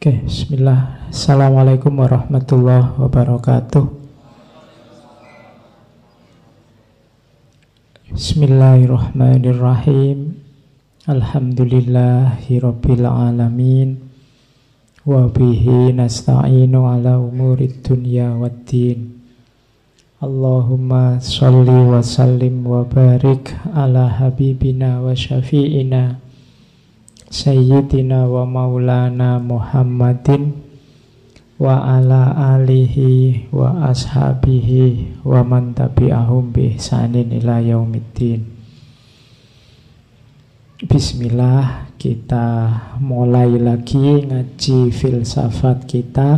Oke, bismillah. Assalamualaikum warahmatullahi wabarakatuh. Bismillahirrahmanirrahim. Alhamdulillahirabbil alamin. Wa bihi nasta'inu ala umurid dunya waddin. Allahumma sholli wa sallim wa barik ala habibina wa syafi'ina Sayyidina wa maulana Muhammadin wa ala alihi wa ashabihi wa man tabi'ahum bi ihsanin ila yaumiddin. Bismillah, kita mulai lagi ngaji filsafat kita.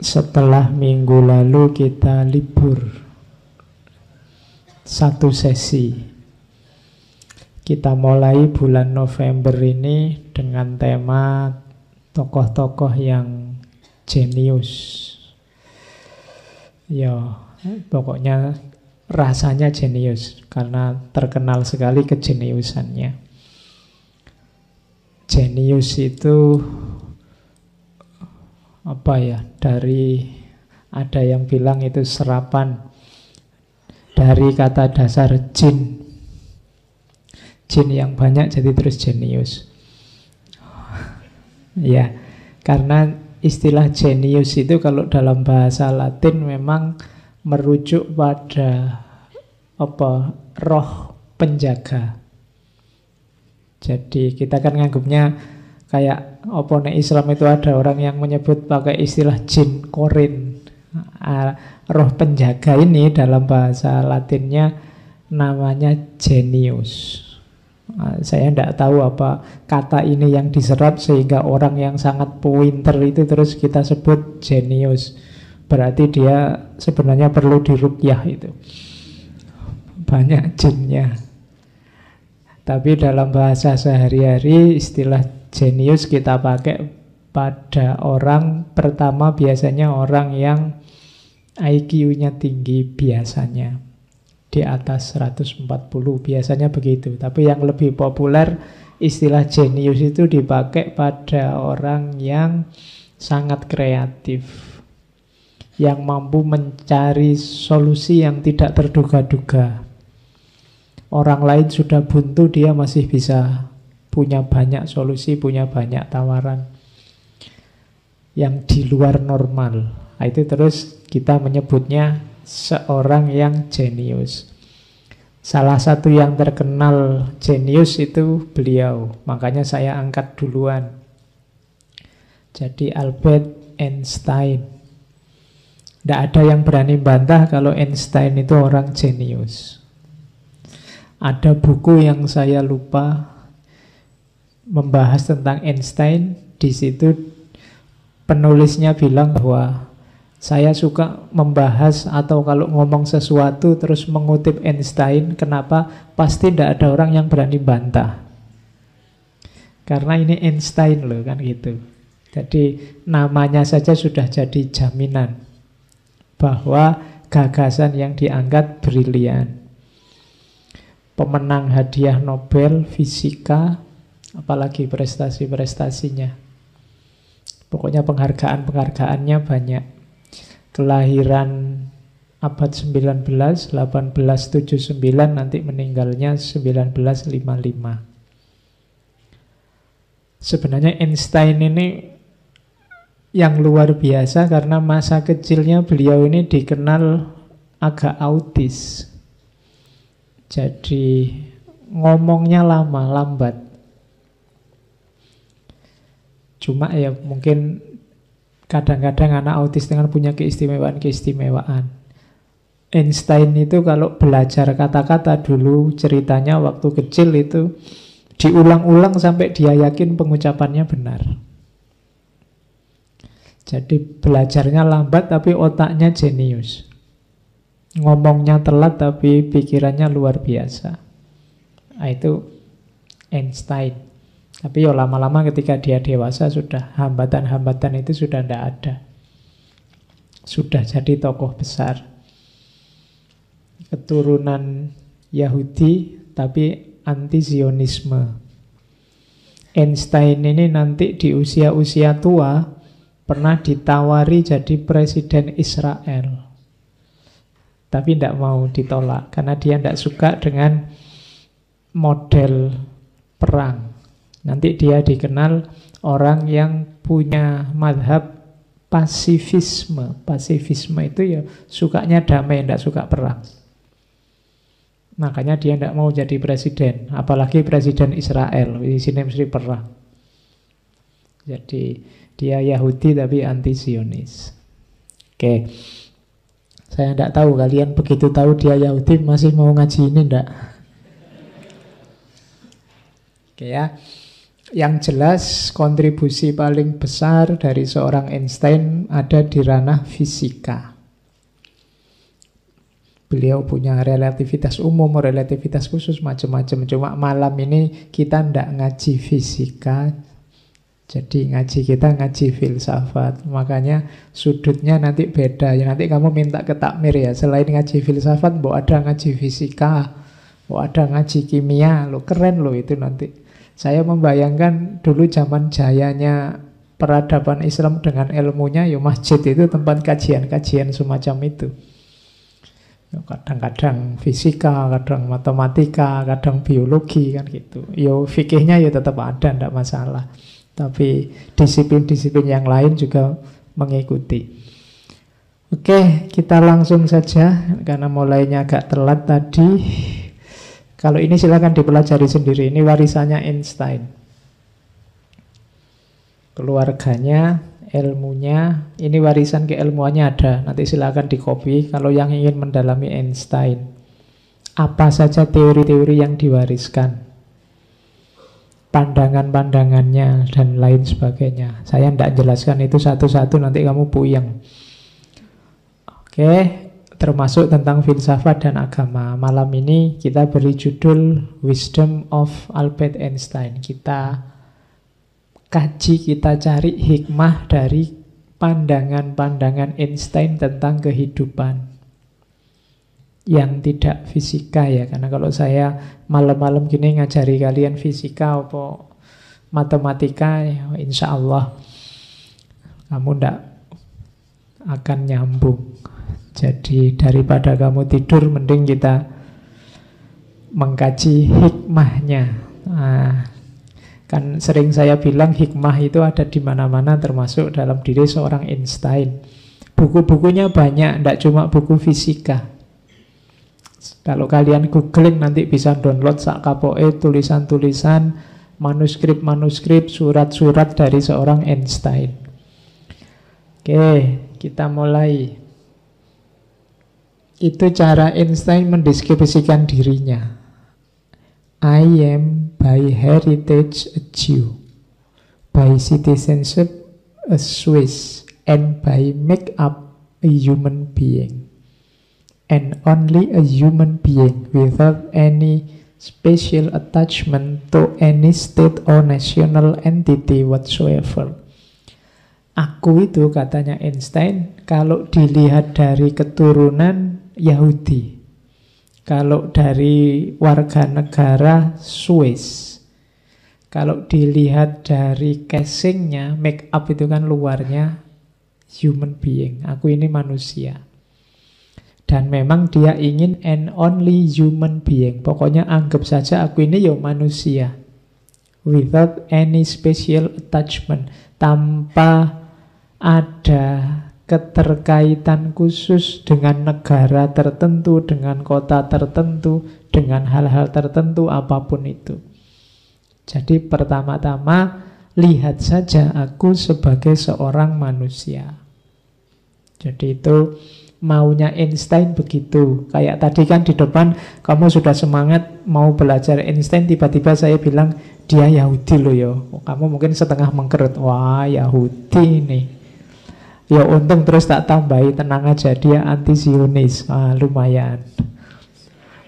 Setelah minggu lalu kita libur satu sesi. Kita mulai bulan November ini dengan tema tokoh-tokoh yang jenius. Ya, pokoknya rasanya jenius karena terkenal sekali kejeniusannya. Jenius itu apa ya? Ada yang bilang itu serapan dari kata dasar jin. Jin yang banyak jadi terus jenius. Ya, karena istilah jenius itu kalau dalam bahasa Latin memang merujuk pada roh penjaga. Jadi kita kan nganggapnya kayak nek Islam itu ada orang yang menyebut pakai istilah jin korin. Roh penjaga ini dalam bahasa Latinnya namanya genius. Saya tidak tahu apa kata ini yang diserap sehingga orang yang sangat pinter itu terus kita sebut jenius. Berarti dia sebenarnya perlu diruqyah itu. Banyak jinnya. Tapi dalam bahasa sehari-hari istilah jenius kita pakai pada orang pertama, biasanya orang yang IQ-nya tinggi biasanya. Di atas 140 biasanya begitu. Tapi yang lebih populer istilah jenius itu dipakai pada orang yang sangat kreatif, yang mampu mencari solusi yang tidak terduga-duga. Orang lain sudah buntu, dia masih bisa punya banyak solusi, punya banyak tawaran yang di luar normal. Itu terus kita menyebutnya seorang yang jenius. Salah satu yang terkenal jenius itu beliau, makanya saya angkat duluan. Jadi Albert Einstein. Tidak ada yang berani bantah kalau Einstein itu orang jenius. Ada buku yang saya lupa membahas tentang Einstein. Di situ penulisnya bilang bahwa saya suka membahas atau kalau ngomong sesuatu terus mengutip Einstein. Kenapa? Pasti tidak ada orang yang berani bantah. Karena ini Einstein loh, kan gitu. Jadi namanya saja sudah jadi jaminan bahwa gagasan yang diangkat brilian. Pemenang hadiah Nobel fisika, apalagi prestasi-prestasinya. Pokoknya penghargaan-penghargaannya banyak. Kelahiran abad 19, 1879, nanti meninggalnya 1955. Sebenarnya Einstein ini yang luar biasa karena masa kecilnya beliau ini dikenal agak autis. Jadi ngomongnya lambat. Cuma ya mungkin kadang-kadang anak autis dengan punya keistimewaan-keistimewaan. Einstein itu kalau belajar kata-kata dulu ceritanya waktu kecil itu diulang-ulang sampai dia yakin pengucapannya benar. Jadi belajarnya lambat tapi otaknya jenius. Ngomongnya telat tapi pikirannya luar biasa. Nah, itu Einstein. Tapi ya lama-lama ketika dia dewasa sudah hambatan-hambatan itu sudah tidak ada. Sudah jadi tokoh besar. Keturunan Yahudi tapi anti-Zionisme. Einstein ini nanti di usia-usia tua pernah ditawari jadi presiden Israel. Tapi tidak mau, ditolak. Karena dia tidak suka dengan model perang. Nanti dia dikenal orang yang punya madhab pasifisme. Pasifisme itu ya sukanya damai, tidak suka perang. Makanya dia tidak mau jadi presiden, apalagi presiden Israel. Di sini mesti perang. Jadi dia Yahudi tapi anti Zionis. Oke, saya tidak tahu kalian begitu tahu dia Yahudi masih mau ngaji ini tidak? Oke ya. Yang jelas kontribusi paling besar dari seorang Einstein ada di ranah fisika. Beliau punya relativitas umum, relativitas khusus, macam-macam. Cuma malam ini kita tidak ngaji fisika, jadi kita ngaji filsafat. Makanya sudutnya nanti beda. Ya, nanti kamu minta ke takmir ya, selain ngaji filsafat, mau ada ngaji fisika, mau ada ngaji kimia. Lo keren lo itu nanti. Saya membayangkan dulu zaman jayanya peradaban Islam dengan ilmunya, ya masjid itu tempat kajian-kajian semacam itu. Kadang-kadang fisika, kadang matematika, kadang biologi kan gitu. Yo fikihnya ya tetap ada, tidak masalah. Tapi disiplin-disiplin yang lain juga mengikuti. Oke, kita langsung saja karena mulainya agak telat tadi. Kalau ini silakan dipelajari sendiri. Ini warisannya Einstein. Keluarganya, ilmunya, ini warisan keilmuannya ada. Nanti silakan dikopi kalau yang ingin mendalami Einstein. Apa saja teori-teori yang diwariskan, pandangan-pandangannya, dan lain sebagainya. Saya tidak jelaskan itu satu-satu, nanti kamu puyeng. Oke, termasuk tentang filsafat dan agama. Malam ini kita beri judul Wisdom of Albert Einstein. Kita kaji, kita cari hikmah dari pandangan-pandangan Einstein tentang kehidupan yang tidak fisika ya. Karena kalau saya malam-malam gini ngajari kalian fisika atau matematika, ya insya Allah kamu tidak akan nyambung. Jadi daripada kamu tidur, mending kita mengkaji hikmahnya. Kan sering saya bilang hikmah itu ada di mana-mana, termasuk dalam diri seorang Einstein. Buku-bukunya banyak, tidak cuma buku fisika. Kalau kalian googling nanti bisa download sak kapoke tulisan-tulisan, manuskrip-manuskrip, surat-surat dari seorang Einstein. Oke, kita mulai. Itu cara Einstein mendeskripsikan dirinya. I am by heritage a Jew, by citizenship a Swiss, and by make-up a human being. And only a human being without any special attachment to any state or national entity whatsoever. Aku itu, katanya Einstein, kalau dilihat dari keturunan Yahudi, kalau dari warga negara Swiss, kalau dilihat dari casingnya, make up itu kan luarnya, human being, aku ini manusia. Dan memang dia ingin an only human being. Pokoknya anggap saja aku ini ya manusia, without any special attachment, tanpa ada keterkaitan khusus dengan negara tertentu, dengan kota tertentu, dengan hal-hal tertentu, apapun itu. Jadi pertama-tama lihat saja aku sebagai seorang manusia. Jadi itu maunya Einstein begitu. Kayak tadi kan di depan kamu sudah semangat mau belajar Einstein, tiba-tiba saya bilang dia Yahudi loh ya. Kamu mungkin setengah mengkerut, wah Yahudi nih. Ya untung terus tak tambahi, tenang aja, dia anti Zionis. Lumayan.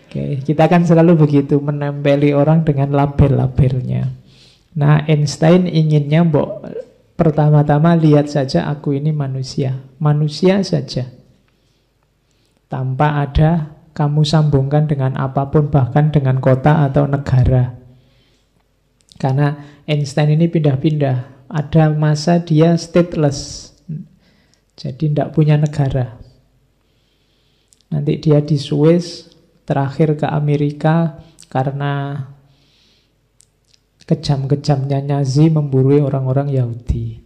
Oke, kita kan selalu begitu, menempeli orang dengan label-labelnya. Nah, Einstein inginnya pertama-tama lihat saja aku ini manusia. Manusia saja. Tanpa ada kamu sambungkan dengan apapun, bahkan dengan kota atau negara. Karena Einstein ini pindah-pindah. Ada masa dia stateless. Jadi tidak punya negara. Nanti dia di Swiss, terakhir ke Amerika karena kejam-kejamnya Nazi memburu orang-orang Yahudi.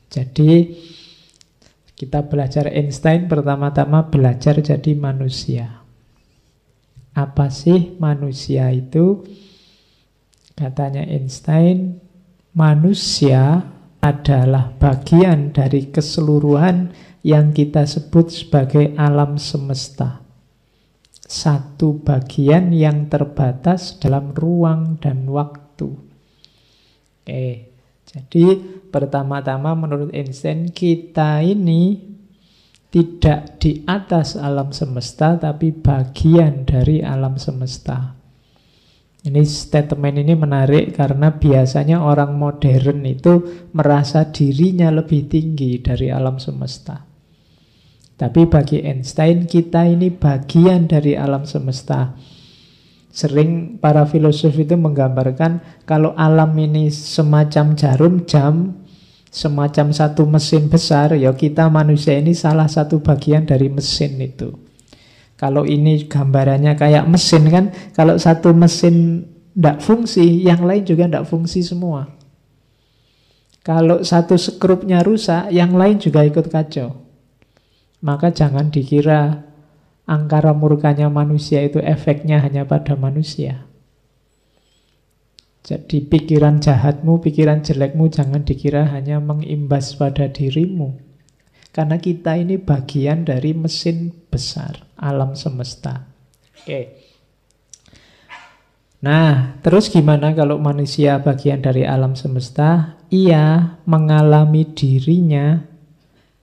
Jadi kita belajar Einstein, pertama-tama belajar jadi manusia. Apa sih manusia itu? Katanya Einstein, manusia adalah bagian dari keseluruhan yang kita sebut sebagai alam semesta. Satu bagian yang terbatas dalam ruang dan waktu. Jadi pertama-tama menurut Einstein, kita ini tidak di atas alam semesta, tapi bagian dari alam semesta. Ini statement ini menarik karena biasanya orang modern itu merasa dirinya lebih tinggi dari alam semesta. Tapi bagi Einstein, kita ini bagian dari alam semesta. Sering para filosof itu menggambarkan kalau alam ini semacam jarum jam, semacam satu mesin besar, ya kita manusia ini salah satu bagian dari mesin itu. Kalau ini gambarannya kayak mesin kan, kalau satu mesin tidak fungsi, yang lain juga tidak fungsi semua. Kalau satu skrupnya rusak, yang lain juga ikut kacau. Maka jangan dikira angkara murkanya manusia itu efeknya hanya pada manusia. Jadi pikiran jahatmu, pikiran jelekmu jangan dikira hanya mengimbas pada dirimu. Karena kita ini bagian dari mesin besar, alam semesta. Oke. Nah, terus gimana kalau manusia bagian dari alam semesta? Ia mengalami dirinya,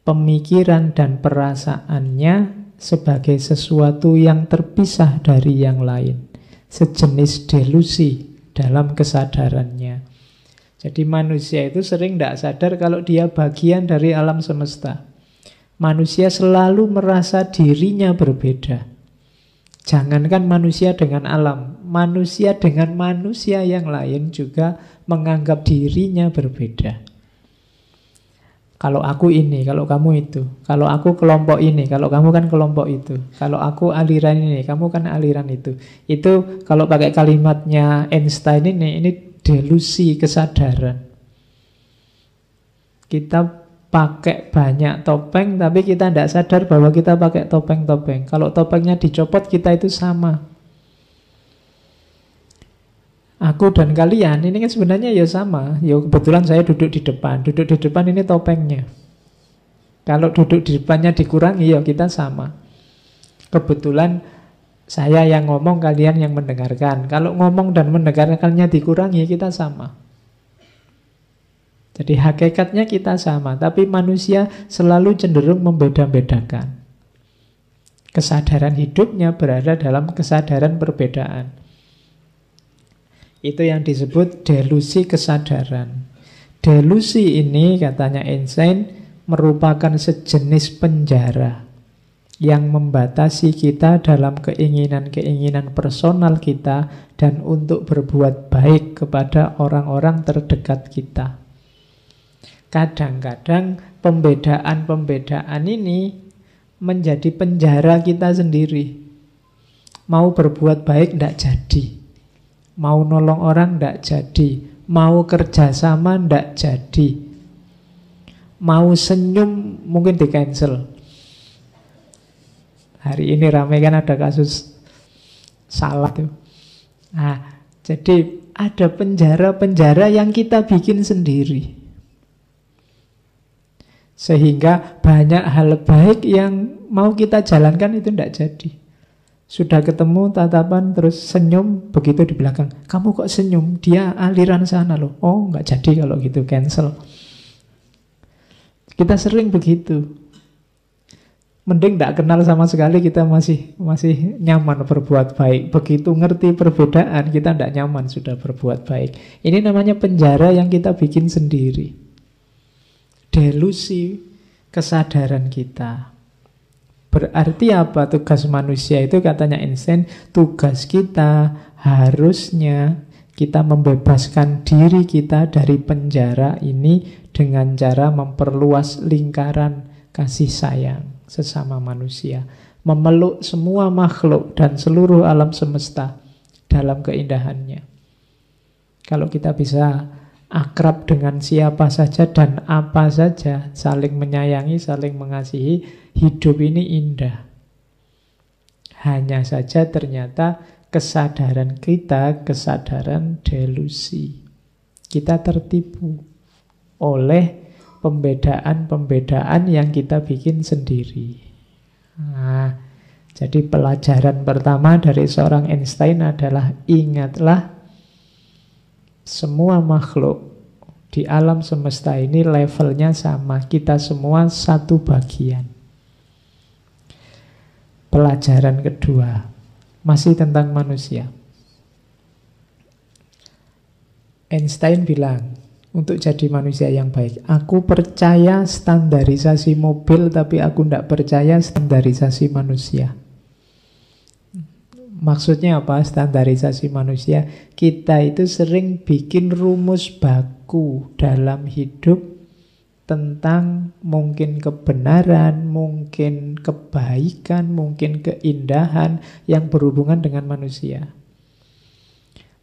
pemikiran dan perasaannya sebagai sesuatu yang terpisah dari yang lain. Sejenis delusi dalam kesadarannya. Jadi manusia itu sering tidak sadar kalau dia bagian dari alam semesta. Manusia selalu merasa dirinya berbeda. Jangankan manusia dengan alam, manusia dengan manusia yang lain juga menganggap dirinya berbeda. Kalau aku ini, kalau kamu itu. Kalau aku kelompok ini, kalau kamu kan kelompok itu. Kalau aku aliran ini, kamu kan aliran itu. Itu kalau pakai kalimatnya Einstein ini delusi kesadaran. Kita pakai banyak topeng, tapi kita tidak sadar bahwa kita pakai topeng-topeng. Kalau topengnya dicopot, kita itu sama. Aku dan kalian ini kan sebenarnya ya sama. Ya kebetulan saya duduk di depan. Duduk di depan ini topengnya. Kalau duduk di depannya dikurangi ya kita sama. Kebetulan saya yang ngomong, kalian yang mendengarkan. Kalau ngomong dan mendengarkannya dikurangi, kita sama. Jadi hakikatnya kita sama. Tapi manusia selalu cenderung membeda-bedakan. Kesadaran hidupnya berada dalam kesadaran perbedaan. Itu yang disebut delusi kesadaran. Delusi ini, katanya Einstein, merupakan sejenis penjara yang membatasi kita dalam keinginan-keinginan personal kita dan untuk berbuat baik kepada orang-orang terdekat kita. Kadang-kadang pembedaan-pembedaan ini menjadi penjara kita sendiri. Mau berbuat baik tidak jadi. Mau nolong orang tidak jadi. Mau kerjasama tidak jadi. Mau senyum mungkin di cancel. Hari ini ramai kan ada kasus salah tuh. Nah, jadi ada penjara-penjara yang kita bikin sendiri. Sehingga banyak hal baik yang mau kita jalankan itu tidak jadi. Sudah ketemu tatapan terus senyum, begitu di belakang, kamu kok senyum? Dia aliran sana loh. Oh, nggak jadi kalau gitu, cancel. Kita sering begitu. Mending tidak kenal sama sekali, kita masih nyaman berbuat baik. Begitu ngerti perbedaan, kita tidak nyaman sudah berbuat baik. Ini namanya penjara yang kita bikin sendiri. Delusi kesadaran kita. Berarti apa tugas manusia itu? Katanya Einstein, tugas kita harusnya Kita membebaskan diri kita dari penjara ini dengan cara memperluas lingkaran kasih sayang sesama manusia. Memeluk semua makhluk dan seluruh alam semesta dalam keindahannya. Kalau kita bisa akrab dengan siapa saja dan apa saja, saling menyayangi, saling mengasihi, hidup ini indah. Hanya saja ternyata kesadaran kita, kesadaran delusi. Kita tertipu oleh pembedaan-pembedaan yang kita bikin sendiri. Nah, jadi pelajaran pertama dari seorang Einstein adalah ingatlah semua makhluk di alam semesta ini levelnya sama. Kita semua satu bagian. Pelajaran kedua masih tentang manusia. Einstein bilang, untuk jadi manusia yang baik, aku percaya standarisasi mobil, tapi aku tidak percaya standarisasi manusia. Maksudnya apa standarisasi manusia? Kita itu sering bikin rumus baku dalam hidup tentang mungkin kebenaran, mungkin kebaikan, mungkin keindahan yang berhubungan dengan manusia.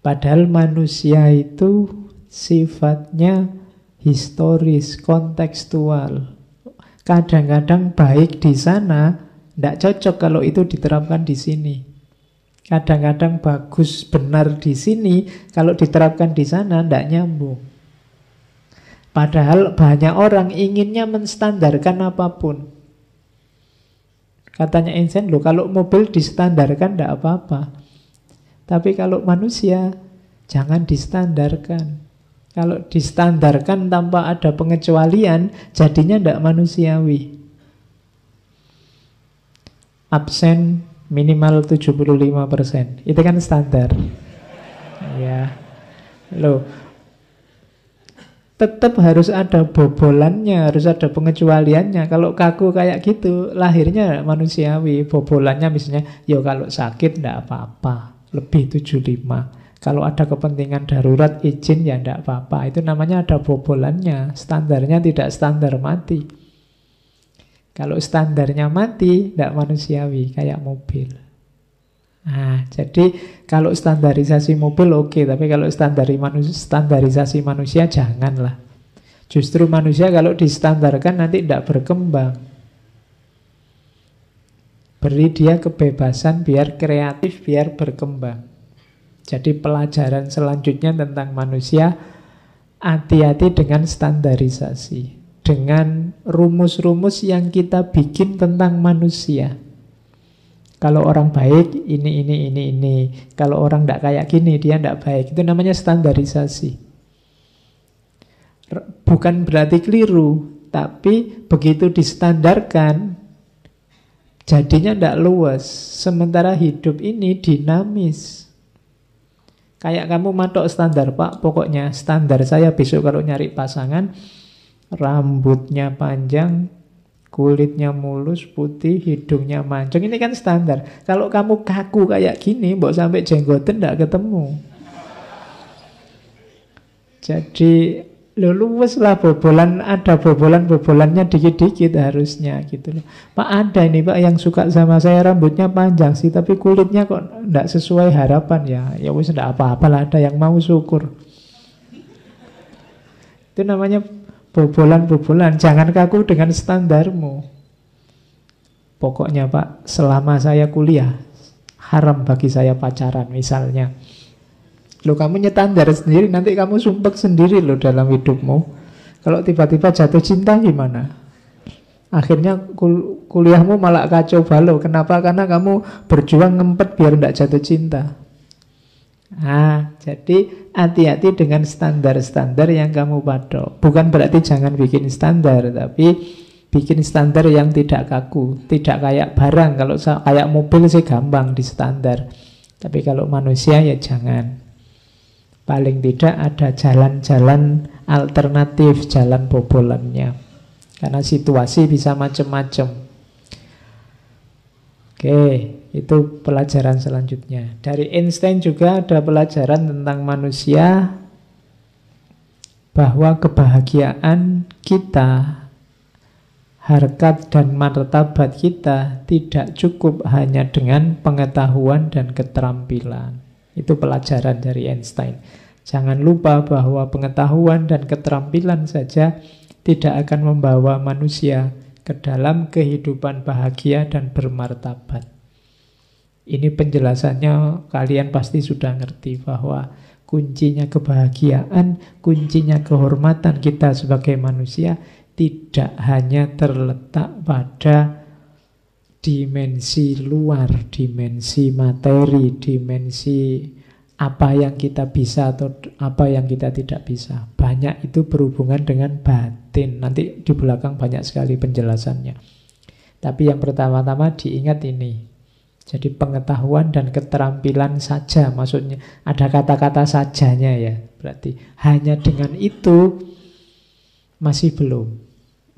Padahal manusia itu sifatnya historis, kontekstual. Kadang-kadang baik di sana, tidak cocok kalau itu diterapkan di sini. Kadang-kadang bagus, benar di sini, kalau diterapkan di sana tidak nyambung. Padahal banyak orang inginnya menstandarkan apapun. Katanya Einstein, loh kalau mobil distandarkan tidak apa-apa. Tapi kalau manusia, jangan distandarkan. Kalau distandarkan tanpa ada pengecualian, jadinya tidak manusiawi. Absen minimal 75%. Itu kan standar. Ya. Loh. Tetap harus ada bobolannya, harus ada pengecualiannya. Kalau kaku kayak gitu, lahirnya manusiawi. Bobolannya misalnya, ya kalau sakit tidak apa-apa, lebih 75. Kalau ada kepentingan darurat, izin ya tidak apa-apa. Itu namanya ada bobolannya. Standarnya tidak standar mati. Kalau standarnya mati, tidak manusiawi, kayak mobil. Nah, jadi kalau standarisasi mobil oke, tapi kalau standarisasi manusia janganlah. Justru manusia kalau distandarkan nanti tidak berkembang. Beri dia kebebasan biar kreatif, biar berkembang. Jadi pelajaran selanjutnya tentang manusia, hati-hati dengan standarisasi, dengan rumus-rumus yang kita bikin tentang manusia. Kalau orang baik, ini. Kalau orang tidak kayak gini, dia tidak baik. Itu namanya standarisasi. Bukan berarti keliru, tapi begitu distandarkan, jadinya tidak luas. Sementara hidup ini dinamis. Kayak kamu matok standar, Pak, pokoknya standar saya besok kalau nyari pasangan, rambutnya panjang, kulitnya mulus, putih, hidungnya mancung. Ini kan standar. Kalau kamu kaku kayak gini, mbok sampai jenggoten tidak ketemu. Jadi luwes lah bobolan, ada bobolan-bobolannya dikit-dikit harusnya gitu loh. Pak, ada ini Pak yang suka sama saya, rambutnya panjang sih, tapi kulitnya kok tidak sesuai harapan ya. Ya wis tidak apa-apa lah, ada yang mau syukur. Itu namanya bobolan-bobolan. Jangan kaku dengan standarmu. Pokoknya Pak, selama saya kuliah haram bagi saya pacaran misalnya. Loh, kamu nyetandar sendiri, nanti kamu sumpek sendiri loh dalam hidupmu. Kalau tiba-tiba jatuh cinta gimana? Akhirnya kuliahmu malah kacau balau. Kenapa? Karena kamu berjuang ngempet biar tidak jatuh cinta. Nah, jadi hati-hati dengan standar-standar yang kamu patok. Bukan berarti jangan bikin standar, tapi bikin standar yang tidak kaku, tidak kayak barang. Kalau kayak mobil sih gampang di standar, tapi kalau manusia ya jangan. Paling tidak ada jalan-jalan alternatif, jalan bobolannya. Karena situasi bisa macam-macam. Oke. Itu pelajaran selanjutnya. Dari Einstein juga ada pelajaran tentang manusia, bahwa kebahagiaan kita, harkat dan martabat kita tidak cukup hanya dengan pengetahuan dan keterampilan. Itu pelajaran dari Einstein. Jangan lupa bahwa pengetahuan dan keterampilan saja tidak akan membawa manusia ke dalam kehidupan bahagia dan bermartabat. Ini penjelasannya kalian pasti sudah ngerti bahwa kuncinya kebahagiaan, kuncinya kehormatan kita sebagai manusia tidak hanya terletak pada dimensi luar, dimensi materi, dimensi apa yang kita bisa atau apa yang kita tidak bisa. Banyak itu berhubungan dengan batin. Nanti di belakang banyak sekali penjelasannya. Tapi yang pertama-tama diingat ini. Jadi pengetahuan dan keterampilan saja, maksudnya ada kata-kata sajanya ya. Berarti hanya dengan itu masih belum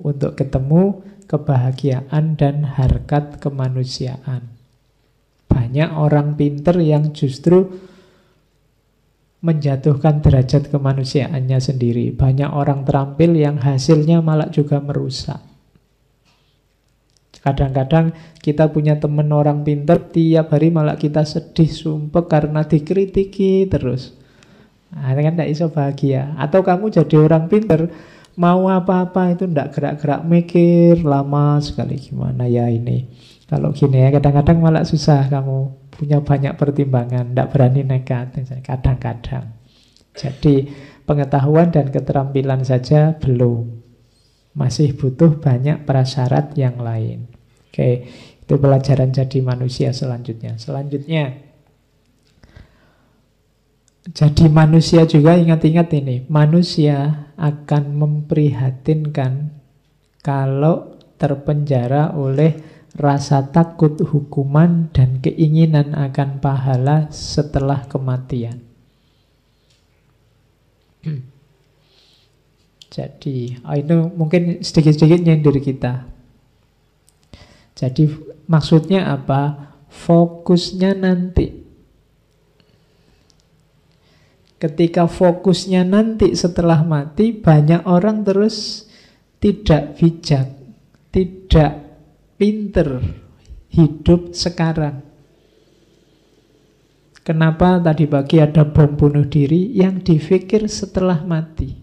untuk ketemu kebahagiaan dan harkat kemanusiaan. Banyak orang pinter yang justru menjatuhkan derajat kemanusiaannya sendiri. Banyak orang terampil yang hasilnya malah juga merusak. Kadang-kadang kita punya teman orang pinter, tiap hari malah kita sedih, sumpek karena dikritiki terus. Nah, kan tidak bisa bahagia. Atau kamu jadi orang pinter, mau apa-apa itu tidak gerak-gerak mikir, lama sekali gimana ya ini. Kalau gini ya, kadang-kadang malah susah, kamu punya banyak pertimbangan, tidak berani nekat, kadang-kadang. Jadi pengetahuan dan keterampilan saja belum. Masih butuh banyak prasyarat yang lain. Oke, itu pelajaran jadi manusia selanjutnya. Selanjutnya, jadi manusia juga ingat-ingat ini. Manusia akan memprihatinkan kalau terpenjara oleh rasa takut hukuman dan keinginan akan pahala setelah kematian. Jadi, itu mungkin sedikit-sedikit nyindir kita. Jadi, maksudnya apa? Fokusnya nanti. Ketika fokusnya nanti setelah mati, banyak orang terus tidak bijak, tidak pinter hidup sekarang. Kenapa tadi pagi ada bom bunuh diri yang dipikir setelah mati?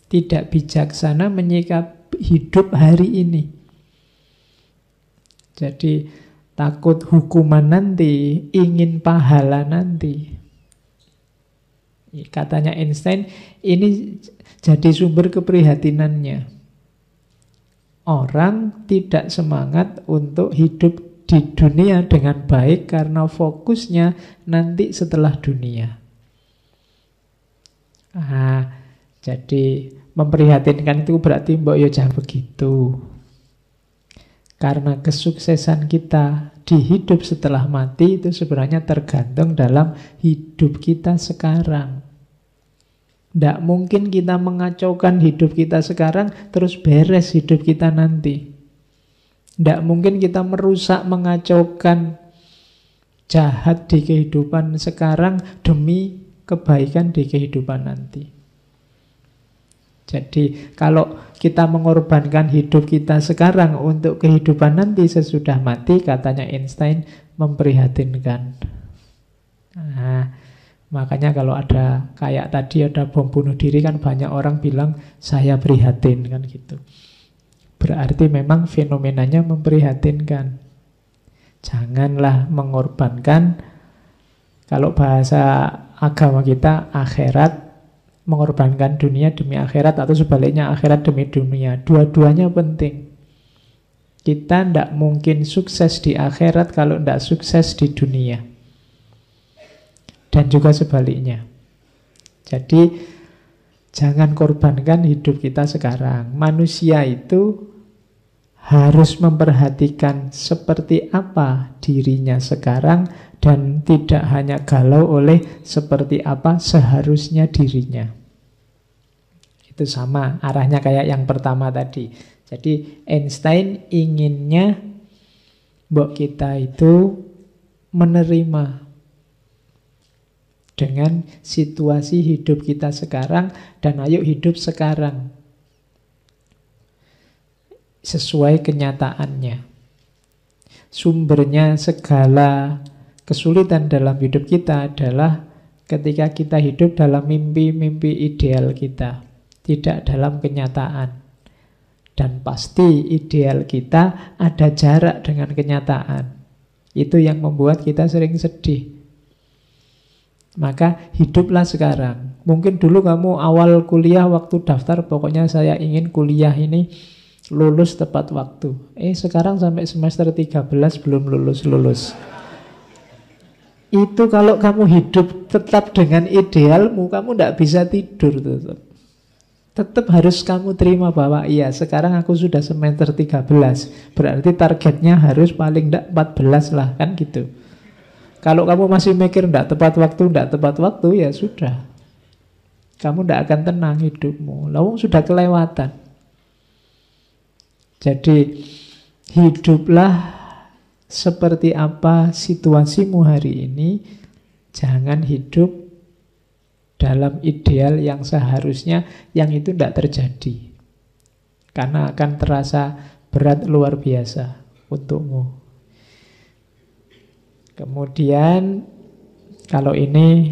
Tidak bijaksana menyikapi hidup hari ini. Jadi takut hukuman nanti, ingin pahala nanti. Katanya Einstein, ini jadi sumber keprihatinannya. Orang tidak semangat untuk hidup di dunia dengan baik karena fokusnya nanti setelah dunia. Jadi memprihatinkan itu berarti mbok yo jangan begitu. Karena kesuksesan kita di hidup setelah mati itu sebenarnya tergantung dalam hidup kita sekarang. Tidak mungkin kita mengacaukan hidup kita sekarang terus beres hidup kita nanti. Tidak mungkin kita merusak, mengacaukan, jahat di kehidupan sekarang demi kebaikan di kehidupan nanti. Jadi kalau kita mengorbankan hidup kita sekarang untuk kehidupan nanti sesudah mati, katanya Einstein, memprihatinkan. Nah, makanya kalau ada kayak tadi ada bom bunuh diri kan banyak orang bilang saya prihatin kan gitu. Berarti memang fenomenanya memprihatinkan. Janganlah mengorbankan, kalau bahasa agama kita akhirat, mengorbankan dunia demi akhirat atau sebaliknya akhirat demi dunia. Dua-duanya penting. Kita tidak mungkin sukses di akhirat kalau tidak sukses di dunia. Dan juga sebaliknya. Jadi jangan korbankan hidup kita sekarang. Manusia itu harus memperhatikan seperti apa dirinya sekarang dan tidak hanya galau oleh seperti apa seharusnya dirinya. Itu sama arahnya kayak yang pertama tadi. Jadi Einstein inginnya Mbok kita itu menerima dengan situasi hidup kita sekarang, dan ayo hidup sekarang sesuai kenyataannya. Sumbernya segala kesulitan dalam hidup kita adalah ketika kita hidup dalam mimpi-mimpi ideal kita, tidak dalam kenyataan. Dan pasti ideal kita ada jarak dengan kenyataan. Itu yang membuat kita sering sedih. Maka hiduplah sekarang. Mungkin dulu kamu awal kuliah waktu daftar, pokoknya saya ingin kuliah ini lulus tepat waktu. Sekarang sampai semester 13 belum lulus-lulus. Itu kalau kamu hidup tetap dengan idealmu, kamu tidak bisa tidur tetap. Tetap harus kamu terima bahwa iya, sekarang aku sudah semester 13. Berarti targetnya harus paling tidak 14 lah, kan gitu. Kalau kamu masih mikir tidak tepat waktu, ya sudah. Kamu tidak akan tenang hidupmu. Lalu sudah kelewatan. Jadi hiduplah seperti apa situasimu hari ini. Jangan hidup dalam ideal yang seharusnya yang itu tidak terjadi. Karena akan terasa berat luar biasa untukmu. Kemudian kalau ini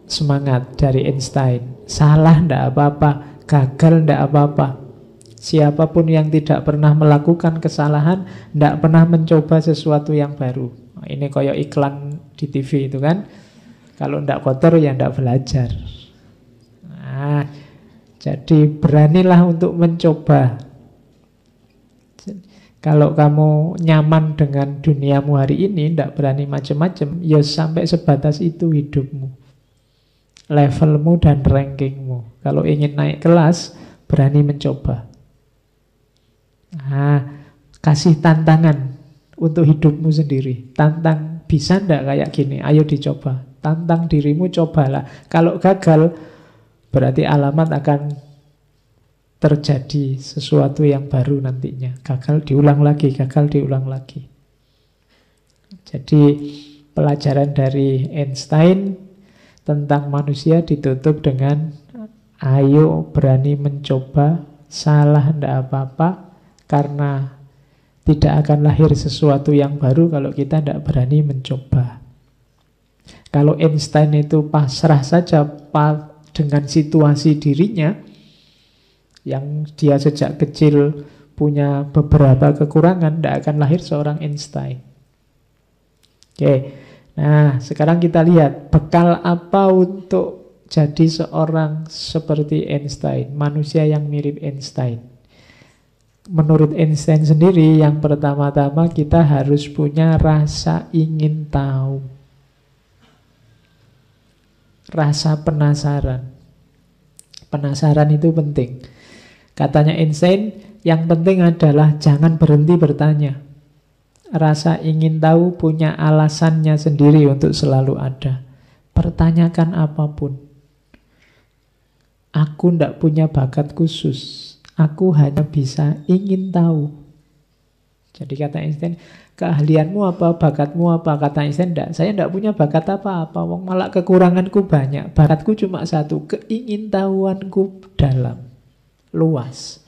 semangat dari Einstein. Salah tidak apa-apa, gagal tidak apa-apa. Siapapun yang tidak pernah melakukan kesalahan tidak pernah mencoba sesuatu yang baru. Ini kayak iklan di TV itu kan. Kalau tidak kotor ya tidak belajar. Nah, jadi beranilah untuk mencoba. Kalau kamu nyaman dengan duniamu hari ini, tidak berani macam-macam, ya sampai sebatas itu hidupmu, levelmu dan rankingmu. Kalau ingin naik kelas, berani mencoba. Nah, kasih tantangan untuk hidupmu sendiri. Tantang, bisa ndak kayak gini? Ayo dicoba. Tantang dirimu, cobalah. Kalau gagal, berarti alamat akan terjadi sesuatu yang baru nantinya. Gagal diulang lagi, gagal diulang lagi. Jadi pelajaran dari Einstein tentang manusia ditutup dengan ayo berani mencoba, salah ndak apa-apa, karena tidak akan lahir sesuatu yang baru kalau kita tidak berani mencoba. Kalau Einstein itu pasrah saja dengan situasi dirinya, yang dia sejak kecil punya beberapa kekurangan, tidak akan lahir seorang Einstein. Oke, nah sekarang kita lihat bekal apa untuk jadi seorang seperti Einstein, manusia yang mirip Einstein. Menurut Einstein sendiri, yang pertama-tama kita harus punya rasa ingin tahu. Rasa penasaran. Penasaran itu penting. Katanya Einstein, yang penting adalah jangan berhenti bertanya. Rasa ingin tahu punya alasannya sendiri untuk selalu ada. Pertanyakan apapun. Aku tidak punya bakat khusus. Aku hanya bisa ingin tahu. Jadi kata Einstein, keahlianmu apa, bakatmu apa? Kata Einstein, enggak, saya tidak punya bakat apa-apa, wong malah kekuranganku banyak. Bakatku cuma satu, keingintahuanku dalam, luas.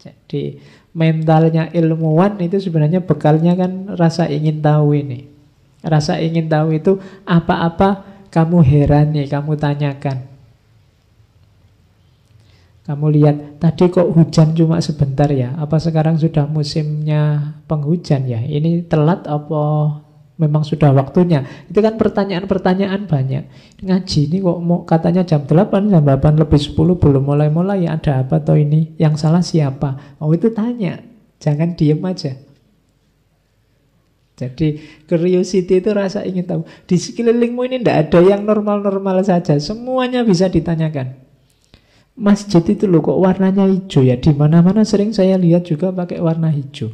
Jadi mentalnya ilmuwan itu sebenarnya bekalnya kan rasa ingin tahu ini. Rasa ingin tahu itu apa-apa kamu herani, kamu tanyakan. Kamu lihat, tadi kok hujan cuma sebentar ya? Apa sekarang sudah musimnya penghujan ya? Ini telat apa memang sudah waktunya? Itu kan pertanyaan-pertanyaan banyak. Ngaji ini kok mau katanya jam 8, jam 8 lebih 10 belum mulai-mulai, ada apa toh ini? Yang salah siapa? Oh itu tanya, jangan diem aja. Jadi curiosity itu rasa ingin tahu. Di sekelilingmu ini tidak ada yang normal-normal saja, semuanya bisa ditanyakan. Masjid itu loh kok warnanya hijau ya? Di mana-mana sering saya lihat juga pakai warna hijau.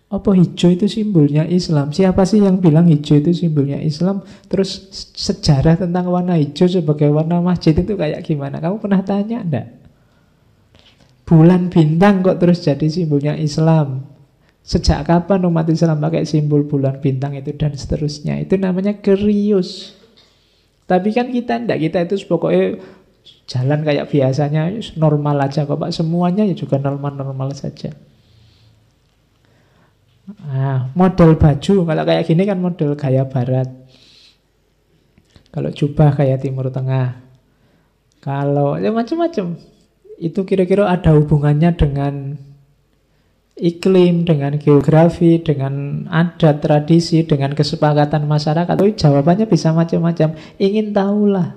Apa hijau itu simbolnya Islam? Siapa sih yang bilang hijau itu simbolnya Islam? Terus sejarah tentang warna hijau sebagai warna masjid itu kayak gimana? Kamu pernah tanya enggak? Bulan bintang kok terus jadi simbolnya Islam? Sejak kapan umat Islam pakai simbol bulan bintang itu dan seterusnya. Itu namanya gerius. Tapi kan kita enggak, kita itu pokoknya jalan kayak biasanya, normal aja kok Pak. Semuanya ya juga normal-normal saja. Nah, model baju, kalau kayak gini kan model gaya barat. Kalau jubah kayak Timur Tengah. Kalau ya macam-macam. Itu kira-kira ada hubungannya dengan iklim, dengan geografi, dengan adat, tradisi, dengan kesepakatan masyarakat. Tapi jawabannya bisa macam-macam. Ingin tahulah.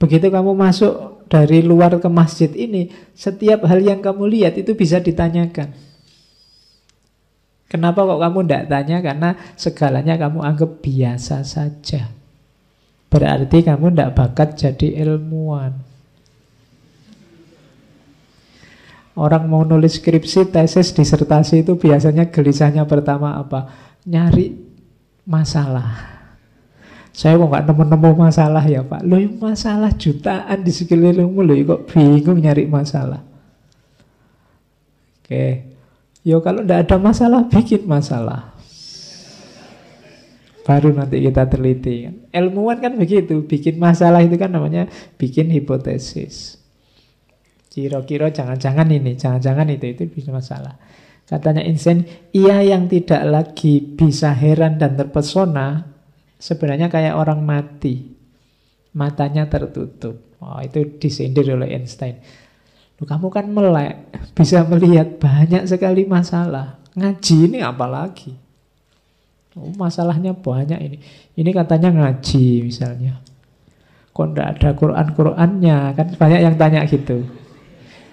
Begitu kamu masuk dari luar ke masjid ini, setiap hal yang kamu lihat itu bisa ditanyakan. Kenapa kok kamu tidak tanya? Karena segalanya kamu anggap biasa saja. Berarti kamu tidak bakat jadi ilmuwan. Orang mau nulis skripsi, tesis, disertasi itu biasanya gelisahnya pertama apa? Nyari masalah. Saya kok nggak nemu-nemu masalah ya Pak? Loh masalah jutaan di sekelilingmu loh, kok bingung nyari masalah? Oke, yo kalau nggak ada masalah, bikin masalah. Baru nanti kita teliti. Ilmuwan kan begitu, bikin masalah itu kan namanya bikin hipotesis. Kira-kira jangan-jangan ini, jangan-jangan itu bisa masalah. Katanya Einstein, ia yang tidak lagi bisa heran dan terpesona sebenarnya kayak orang mati, matanya tertutup. Oh, itu disindir oleh Einstein. Loh, kamu kan melek, bisa melihat banyak sekali masalah. Ngaji ini apalagi? Oh, masalahnya banyak ini. Ini katanya ngaji misalnya. Kok enggak ada Quran-Qurannya? Kan banyak yang tanya gitu.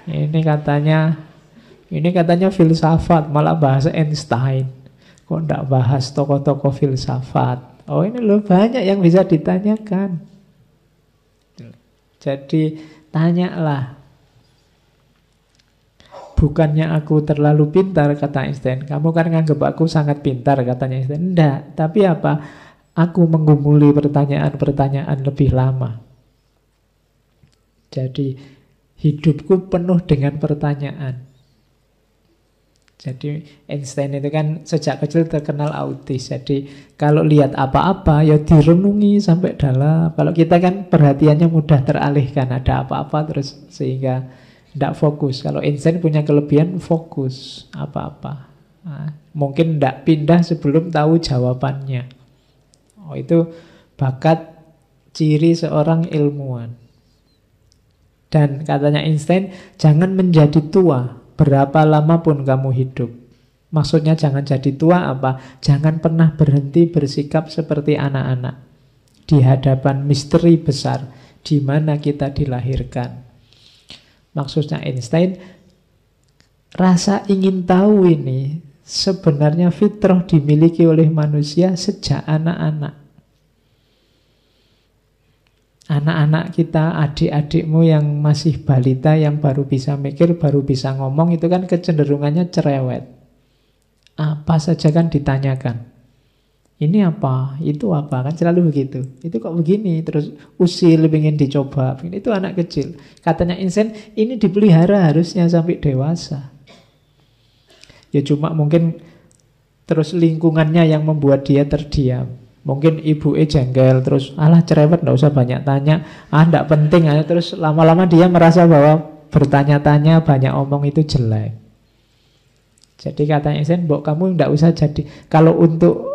Ini katanya filsafat, malah bahas Einstein. Kok enggak bahas tokoh-tokoh filsafat? Oh, ini loh banyak yang bisa ditanyakan. Jadi tanyalah. Bukannya aku terlalu pintar, kata Einstein. Kamu kan nganggap aku sangat pintar, katanya Einstein. Enggak, tapi apa? Aku menggumuli pertanyaan-pertanyaan lebih lama. Jadi hidupku penuh dengan pertanyaan. Jadi Einstein itu kan sejak kecil terkenal autis. Jadi kalau lihat apa-apa ya direnungi sampai dalam. Kalau kita kan perhatiannya mudah teralihkan, ada apa-apa terus sehingga tidak fokus. Kalau Einstein punya kelebihan fokus apa-apa. Nah, mungkin tidak pindah sebelum tahu jawabannya. Oh, itu bakat ciri seorang ilmuwan. Dan katanya Einstein, jangan menjadi tua berapa lama pun kamu hidup. Maksudnya jangan jadi tua apa? Jangan pernah berhenti bersikap seperti anak-anak di hadapan misteri besar di mana kita dilahirkan. Maksudnya Einstein, rasa ingin tahu ini sebenarnya fitrah dimiliki oleh manusia sejak anak-anak. Anak-anak kita, adik-adikmu yang masih balita, yang baru bisa mikir, baru bisa ngomong, itu kan kecenderungannya cerewet. Apa saja kan ditanyakan. Ini apa? Itu apa? Kan selalu begitu. Itu kok begini? Terus usil, ingin dicoba. Itu anak kecil. Katanya Einstein, ini dipelihara harusnya sampai dewasa. Ya cuma mungkin terus lingkungannya yang membuat dia terdiam. Mungkin ibu jengkel, terus alah cerewet, nggak usah banyak tanya, nggak penting, terus lama-lama dia merasa bahwa bertanya-tanya, banyak omong itu jelek. Jadi katanya Einstein, Mbok kamu nggak usah jadi, kalau untuk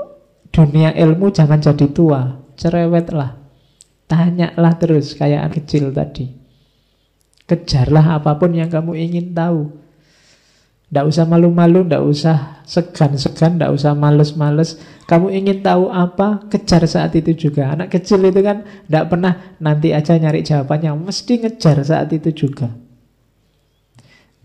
dunia ilmu jangan jadi tua, cerewetlah, tanyalah terus kayak anak kecil tadi, kejarlah apapun yang kamu ingin tahu. Tidak usah malu-malu, tidak usah segan-segan, tidak usah males-males. Kamu ingin tahu apa, kejar saat itu juga. Anak kecil itu kan tidak pernah nanti aja nyari jawabannya, mesti ngejar saat itu juga.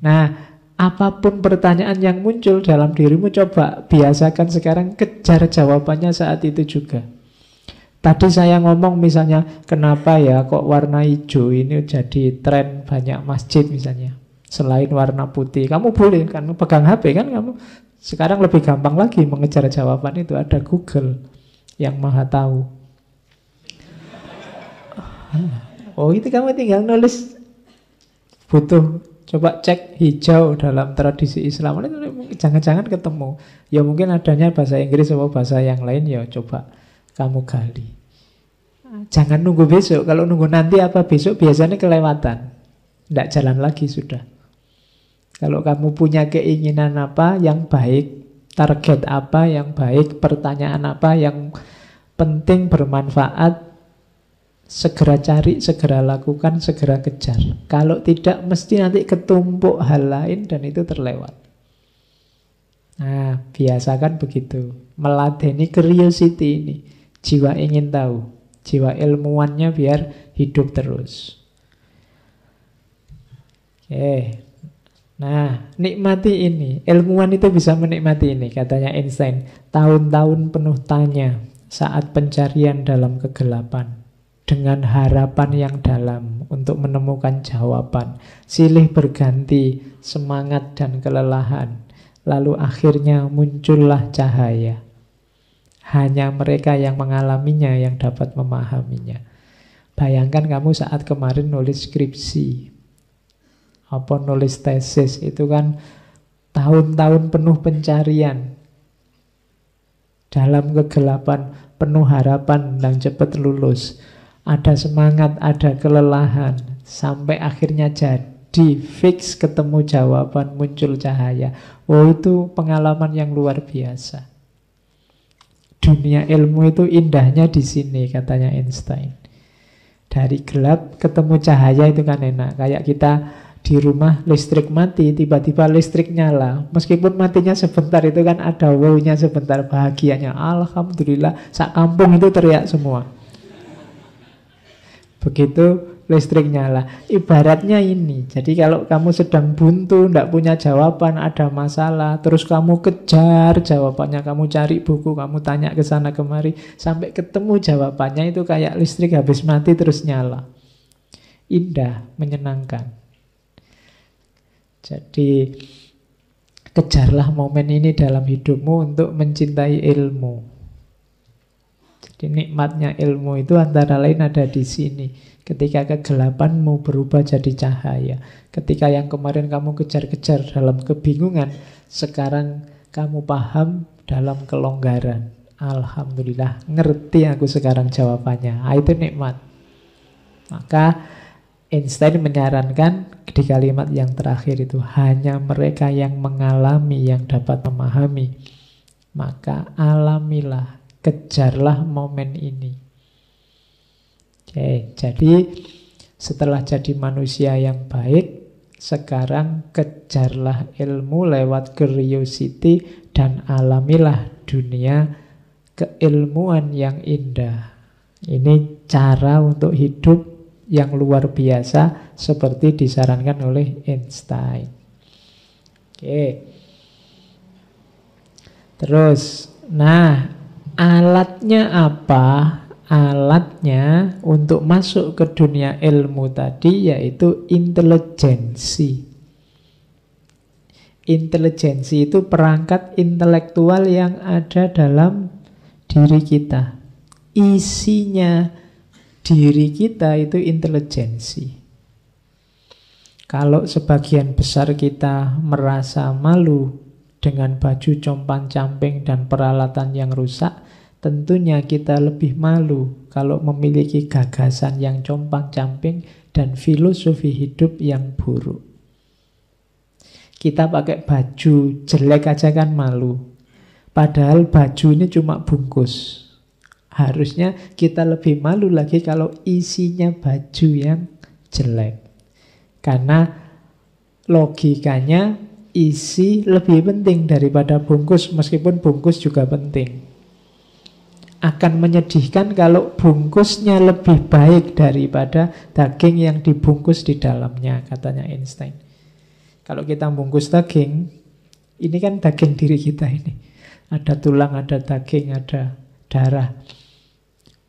Nah, apapun pertanyaan yang muncul dalam dirimu, coba biasakan sekarang kejar jawabannya saat itu juga. Tadi saya ngomong misalnya, kenapa ya kok warna hijau ini jadi tren banyak masjid misalnya, selain warna putih. Kamu boleh kan pegang HP kan, kamu sekarang lebih gampang lagi mengejar jawaban itu, ada Google yang maha tahu. Oh, itu kamu tinggal nulis, butuh Coba cek hijau dalam tradisi Islam, jangan-jangan ketemu. Ya mungkin adanya bahasa Inggris atau bahasa yang lain, ya coba kamu gali. Jangan nunggu besok. Kalau nunggu nanti apa besok, biasanya kelewatan. Tidak jalan lagi sudah. Kalau kamu punya keinginan apa yang baik, target apa yang baik, pertanyaan apa yang penting, bermanfaat, segera cari, segera lakukan, segera kejar. Kalau tidak, mesti nanti ketumpuk hal lain dan itu terlewat. Nah, biasakan begitu. Meladeni curiosity ini. Jiwa ingin tahu. Jiwa ilmuwannya biar hidup terus. Oke. Nah, nikmati ini. Ilmuwan itu bisa menikmati ini, katanya Einstein. Tahun-tahun penuh tanya saat pencarian dalam kegelapan. Dengan harapan yang dalam untuk menemukan jawaban. Silih berganti semangat dan kelelahan. Lalu akhirnya muncullah cahaya. Hanya mereka yang mengalaminya yang dapat memahaminya. Bayangkan kamu saat kemarin nulis skripsi. Apa nulis tesis. Itu kan tahun-tahun penuh pencarian. Dalam kegelapan, penuh harapan dan cepat lulus. Ada semangat, ada kelelahan, sampai akhirnya jadi fix ketemu jawaban, muncul cahaya. Oh, itu pengalaman yang luar biasa. Dunia ilmu itu indahnya di sini, katanya Einstein. Dari gelap ketemu cahaya itu kan enak. Kayak kita di rumah listrik mati, tiba-tiba listrik nyala. Meskipun matinya sebentar, itu kan ada wow-nya sebentar, bahagianya. Alhamdulillah, sak kampung itu teriak semua. Begitu listrik nyala. Ibaratnya ini. Jadi kalau kamu sedang buntu, tidak punya jawaban, ada masalah, terus kamu kejar jawabannya, kamu cari buku, kamu tanya ke sana kemari, sampai ketemu jawabannya, itu kayak listrik habis mati terus nyala. Indah, menyenangkan. Jadi kejarlah momen ini dalam hidupmu untuk mencintai ilmu. Jadi nikmatnya ilmu itu antara lain ada di sini. Ketika kegelapanmu berubah jadi cahaya. Ketika yang kemarin kamu kejar-kejar dalam kebingungan, sekarang kamu paham dalam kelonggaran. Alhamdulillah, ngerti aku sekarang jawabannya. Itu nikmat. Maka Einstein menyarankan di kalimat yang terakhir itu, hanya mereka yang mengalami yang dapat memahami. Maka alamilah, kejarlah momen ini. Oke, jadi setelah jadi manusia yang baik, sekarang kejarlah ilmu lewat curiosity dan alamilah dunia keilmuan yang indah. Ini cara untuk hidup yang luar biasa seperti disarankan oleh Einstein. Oke. Terus, nah, alatnya apa? Alatnya untuk masuk ke dunia ilmu tadi yaitu intelijensi. Intelijensi itu perangkat intelektual yang ada dalam diri kita. Isinya diri kita itu intelijensi. Kalau sebagian besar kita merasa malu dengan baju compang-camping dan peralatan yang rusak, tentunya kita lebih malu kalau memiliki gagasan yang compang-camping dan filosofi hidup yang buruk. Kita pakai baju jelek aja kan malu. Padahal baju ini cuma bungkus. Harusnya kita lebih malu lagi kalau isinya baju yang jelek. Karena logikanya isi lebih penting daripada bungkus, meskipun bungkus juga penting. Akan menyedihkan kalau bungkusnya lebih baik daripada daging yang dibungkus di dalamnya, katanya Einstein. Kalau kita bungkus daging, ini kan daging diri kita ini. Ada tulang, ada daging, ada darah.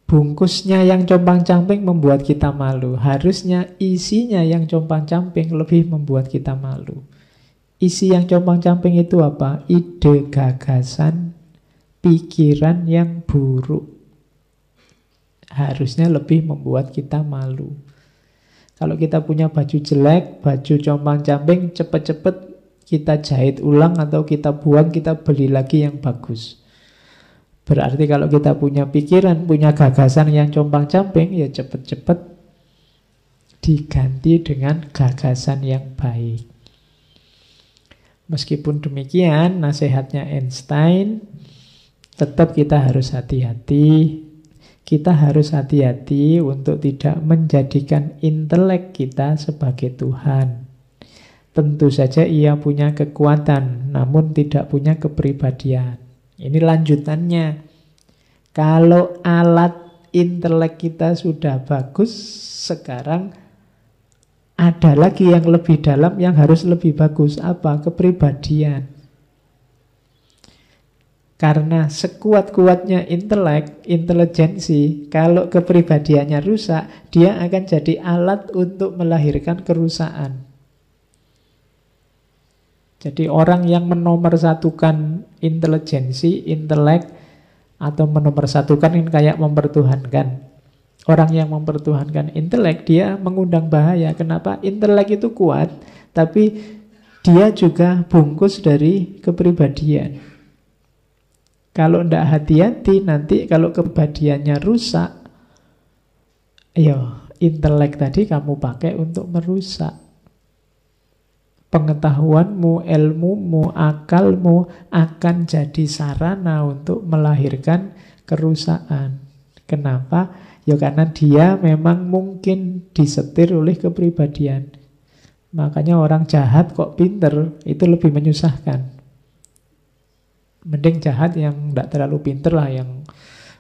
Bungkusnya yang compang-camping membuat kita malu. Harusnya isinya yang compang-camping lebih membuat kita malu. Isi yang compang-camping itu apa? Ide, gagasan, pikiran yang buruk. Harusnya lebih membuat kita malu. Kalau kita punya baju jelek, baju compang-camping, cepet-cepet kita jahit ulang atau kita buang, kita beli lagi yang bagus. Berarti kalau kita punya pikiran, punya gagasan yang compang-camping, ya cepet-cepet diganti dengan gagasan yang baik. Meskipun demikian, nasihatnya Einstein, tetap kita harus hati-hati. Kita harus hati-hati untuk tidak menjadikan intelek kita sebagai Tuhan. Tentu saja ia punya kekuatan, namun tidak punya kepribadian. Ini lanjutannya. Kalau alat intelek kita sudah bagus, sekarang ada lagi yang lebih dalam yang harus lebih bagus. Apa? Kepribadian. Karena sekuat-kuatnya intelek, intelijensi, kalau kepribadiannya rusak, dia akan jadi alat untuk melahirkan kerusakan. Jadi orang yang menomorsatukan intelijensi, intelek, atau menomorsatukan ini kayak mempertuhankan. Orang yang mempertuhankan intelek, dia mengundang bahaya. Kenapa? Intelek itu kuat, tapi dia juga bungkus dari kepribadian. Kalau tidak hati-hati, nanti kalau kepribadiannya rusak, intelek tadi kamu pakai untuk merusak. Pengetahuanmu, ilmumu, akalmu akan jadi sarana untuk melahirkan kerusakan. Kenapa? Ya karena dia memang mungkin disetir oleh kepribadian. Makanya orang jahat kok pinter, itu lebih menyusahkan. Mending jahat yang tidak terlalu pinter lah, yang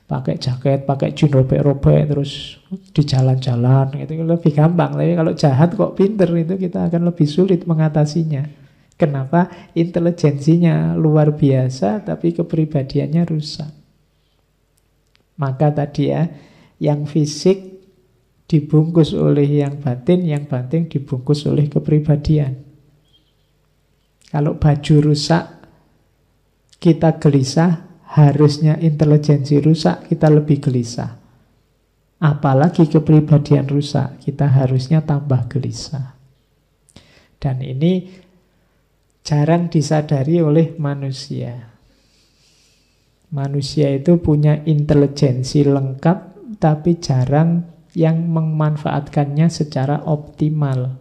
pakai jaket, pakai jin robek-robek, terus di jalan-jalan, itu lebih gampang. Tapi kalau jahat kok pinter, itu kita akan lebih sulit mengatasinya. Kenapa? Intelijensinya luar biasa, tapi kepribadiannya rusak. Maka tadi ya, yang fisik dibungkus oleh yang batin dibungkus oleh kepribadian. Kalau baju rusak, kita gelisah, harusnya intelijensi rusak, kita lebih gelisah. Apalagi kepribadian rusak, kita harusnya tambah gelisah. Dan ini jarang disadari oleh manusia. Manusia itu punya intelijensi lengkap, tapi jarang yang memanfaatkannya secara optimal.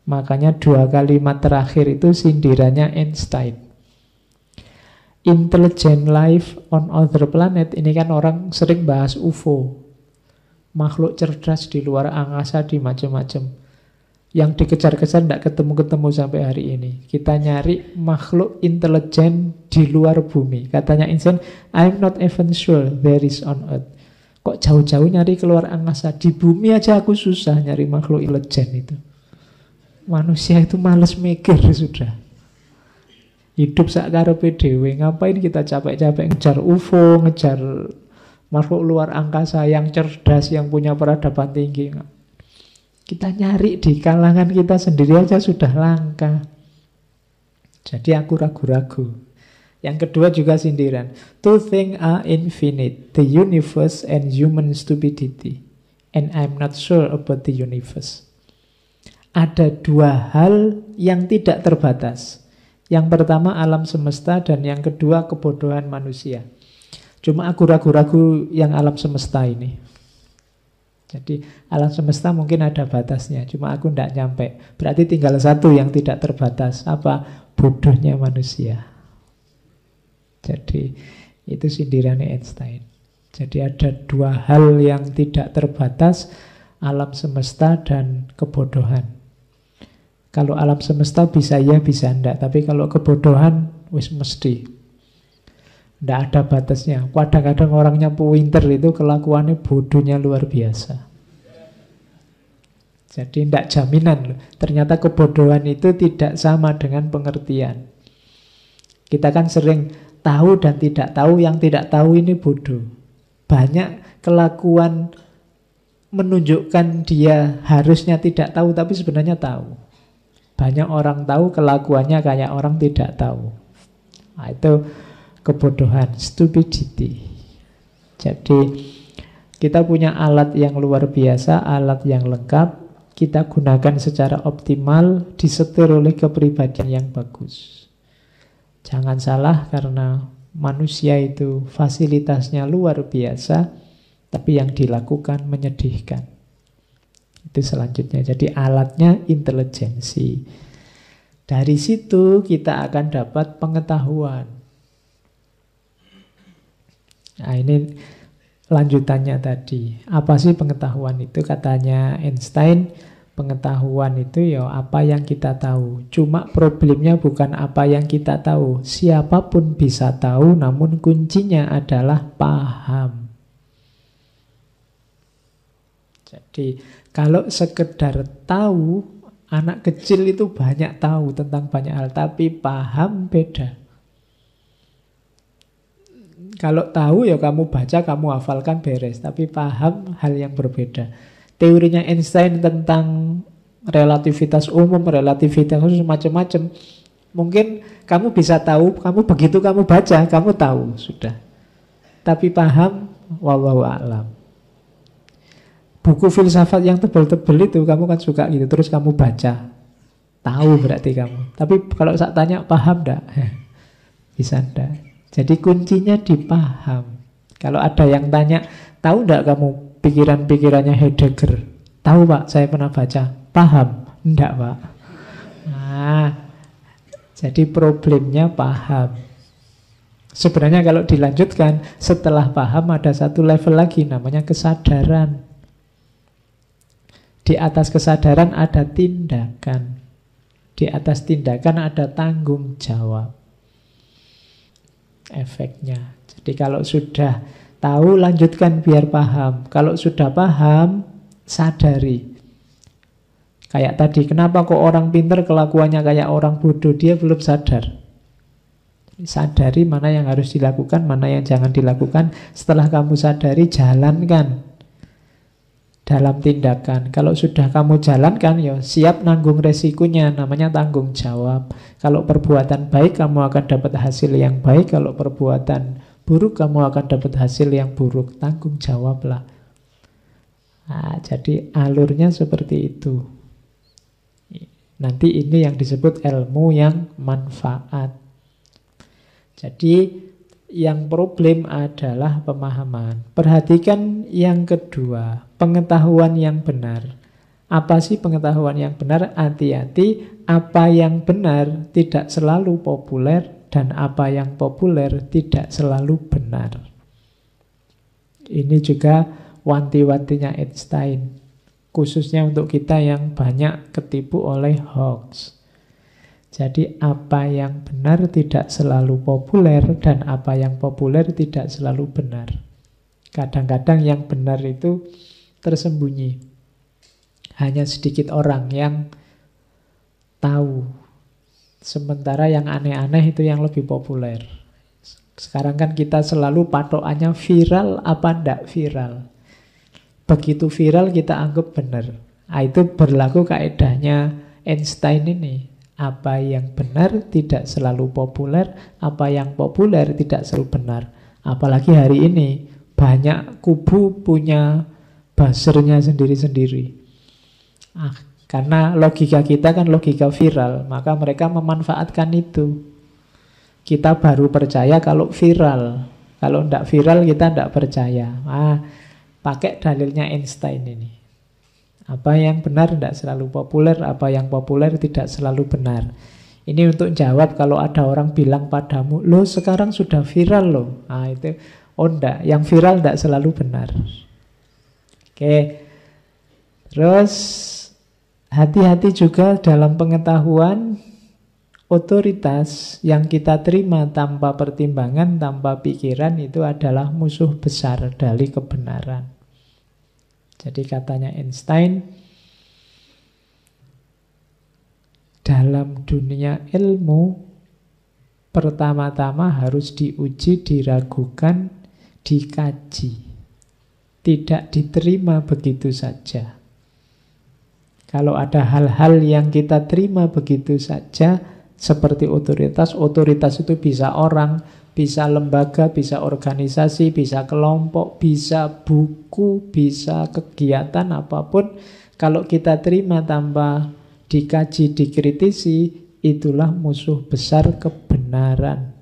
Makanya 2 kalimat terakhir itu sindirannya Einstein. Intelligent life on other planet, ini kan orang sering bahas UFO, makhluk cerdas di luar angkasa, di macam-macam. Yang dikejar-kejar tidak ketemu-ketemu sampai hari ini. Kita nyari makhluk intelijen di luar bumi. Katanya Einstein, I'm not even sure there is on Earth. Kok jauh-jauh nyari keluar angkasa? Di bumi aja aku susah nyari makhluk intelijen itu. Manusia itu malas mikir sudah. Hidup sakarepe dhewe, ngapain kita capek-capek ngejar UFO, ngejar makhluk luar angkasa yang cerdas, yang punya peradaban tinggi. Kita nyari di kalangan kita sendiri aja sudah langka. Jadi aku ragu-ragu. Yang kedua juga sindiran. Two things are infinite, the universe and human stupidity. And I'm not sure about the universe. Ada 2 hal yang tidak terbatas. Yang pertama alam semesta, dan yang kedua kebodohan manusia. Cuma aku ragu-ragu yang alam semesta ini. Jadi alam semesta mungkin ada batasnya, cuma aku tidak nyampe. Berarti tinggal 1 yang tidak terbatas. Apa? Bodohnya manusia. Jadi itu sindirannya Einstein. Jadi ada 2 hal yang tidak terbatas, alam semesta dan kebodohan. Kalau alam semesta bisa ya, bisa enggak. Tapi kalau kebodohan, wis mesti. Enggak ada batasnya. Kadang-kadang orangnya pinter itu kelakuannya bodohnya luar biasa. Jadi enggak jaminan loh. Ternyata kebodohan itu tidak sama dengan pengertian. Kita kan sering tahu dan tidak tahu. Yang tidak tahu ini bodoh. Banyak kelakuan menunjukkan dia harusnya tidak tahu, tapi sebenarnya tahu. Banyak orang tahu kelakuannya kayak orang tidak tahu. Nah, itu kebodohan, stupidity. Jadi kita punya alat yang luar biasa, alat yang lengkap. kita gunakan secara optimal, disetir oleh kepribadian yang bagus. Jangan salah, karena manusia itu fasilitasnya luar biasa, tapi yang dilakukan menyedihkan. Itu selanjutnya. Jadi alatnya intelijensi. Dari situ kita akan dapat pengetahuan. Nah, ini lanjutannya tadi. Apa sih pengetahuan itu? Katanya Einstein, pengetahuan itu ya apa yang kita tahu. Cuma problemnya bukan apa yang kita tahu. Siapapun bisa tahu, namun kuncinya adalah paham. Jadi kalau sekedar tahu, anak kecil itu banyak tahu tentang banyak hal, tapi paham beda. Kalau tahu ya kamu baca, kamu hafalkan beres, tapi paham hal yang berbeda. Teorinya Einstein tentang relativitas umum, relativitas khusus, macam-macam. Mungkin kamu bisa tahu, kamu begitu kamu baca, kamu tahu sudah. Tapi paham, wallahu a'lam. Buku filsafat yang tebal-tebal itu kamu kan suka gitu, terus kamu baca, tahu berarti kamu. Tapi kalau saya tanya paham enggak? Bisa enggak? Jadi kuncinya dipaham. Kalau ada yang tanya, tahu enggak kamu pikiran-pikirannya Heidegger? Tahu Pak, saya pernah baca. Paham? Enggak Pak. Nah, jadi problemnya paham. Sebenarnya kalau dilanjutkan, setelah paham ada satu level lagi, namanya kesadaran. Di atas kesadaran ada tindakan. Di atas tindakan ada tanggung jawab. Efeknya. Jadi kalau sudah tahu, lanjutkan biar paham. Kalau sudah paham, sadari. Kayak tadi, kenapa kok orang pintar kelakuannya kayak orang bodoh? Dia belum sadar. Sadari mana yang harus dilakukan, mana yang jangan dilakukan. Setelah kamu sadari, jalankan dalam tindakan. Kalau sudah kamu jalankan, ya siap nanggung resikonya, namanya tanggung jawab. Kalau perbuatan baik, kamu akan dapat hasil yang baik. Kalau perbuatan buruk, kamu akan dapat hasil yang buruk. Tanggung jawablah. Nah, jadi alurnya seperti itu. Nanti ini yang disebut ilmu yang manfaat. Jadi yang problem adalah pemahaman. Perhatikan yang kedua, pengetahuan yang benar. Apa sih pengetahuan yang benar? Hati-hati, apa yang benar tidak selalu populer, dan apa yang populer tidak selalu benar. Ini juga wanti-wantinya Einstein, khususnya untuk kita yang banyak ketipu oleh hoax. Jadi apa yang benar tidak selalu populer, dan apa yang populer tidak selalu benar. Kadang-kadang yang benar itu tersembunyi. Hanya sedikit orang yang tahu. Sementara yang aneh-aneh itu yang lebih populer. Sekarang kan kita selalu patokannya viral apa enggak viral. Begitu viral kita anggap benar. Nah, itu berlaku kaedahnya Einstein ini. Apa yang benar tidak selalu populer, apa yang populer tidak selalu benar. Apalagi hari ini, banyak kubu punya buzzernya sendiri-sendiri. Karena logika kita kan logika viral, maka mereka memanfaatkan itu. Kita baru percaya kalau viral. Kalau tidak viral kita tidak percaya. Pakai dalilnya Einstein ini. Apa yang benar tidak selalu populer, apa yang populer tidak selalu benar. Ini untuk jawab kalau ada orang bilang padamu, loh sekarang sudah viral loh. Itu, oh enggak, yang viral tidak selalu benar. Oke. Terus hati-hati juga dalam pengetahuan. Otoritas yang kita terima tanpa pertimbangan, tanpa pikiran, itu adalah musuh besar dari kebenaran. Jadi katanya Einstein, dalam dunia ilmu pertama-tama harus diuji, diragukan, dikaji. Tidak diterima begitu saja. Kalau ada hal-hal yang kita terima begitu saja, seperti otoritas, otoritas itu bisa orang, bisa lembaga, bisa organisasi, bisa kelompok, bisa buku, bisa kegiatan apapun. Kalau kita terima tanpa dikaji, dikritisi, itulah musuh besar kebenaran.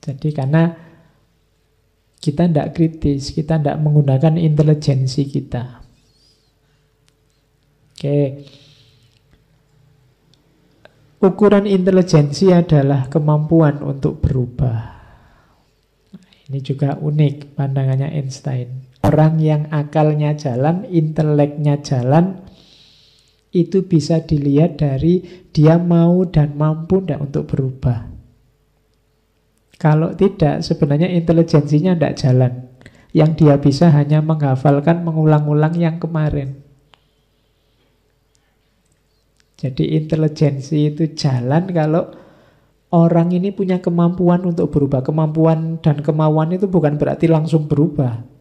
Jadi karena kita tidak kritis, kita tidak menggunakan intelijensi kita. Oke. Ukuran intelijensi adalah kemampuan untuk berubah. Ini juga unik pandangannya Einstein. Orang yang akalnya jalan, inteleknya jalan, itu bisa dilihat dari dia mau dan mampu tidak untuk berubah. Kalau tidak, sebenarnya intelijensinya tidak jalan. Yang dia bisa hanya menghafalkan, mengulang-ulang yang kemarin. Jadi intelijensi itu jalan kalau orang ini punya kemampuan untuk berubah. Kemampuan dan kemauan itu bukan berarti langsung berubah.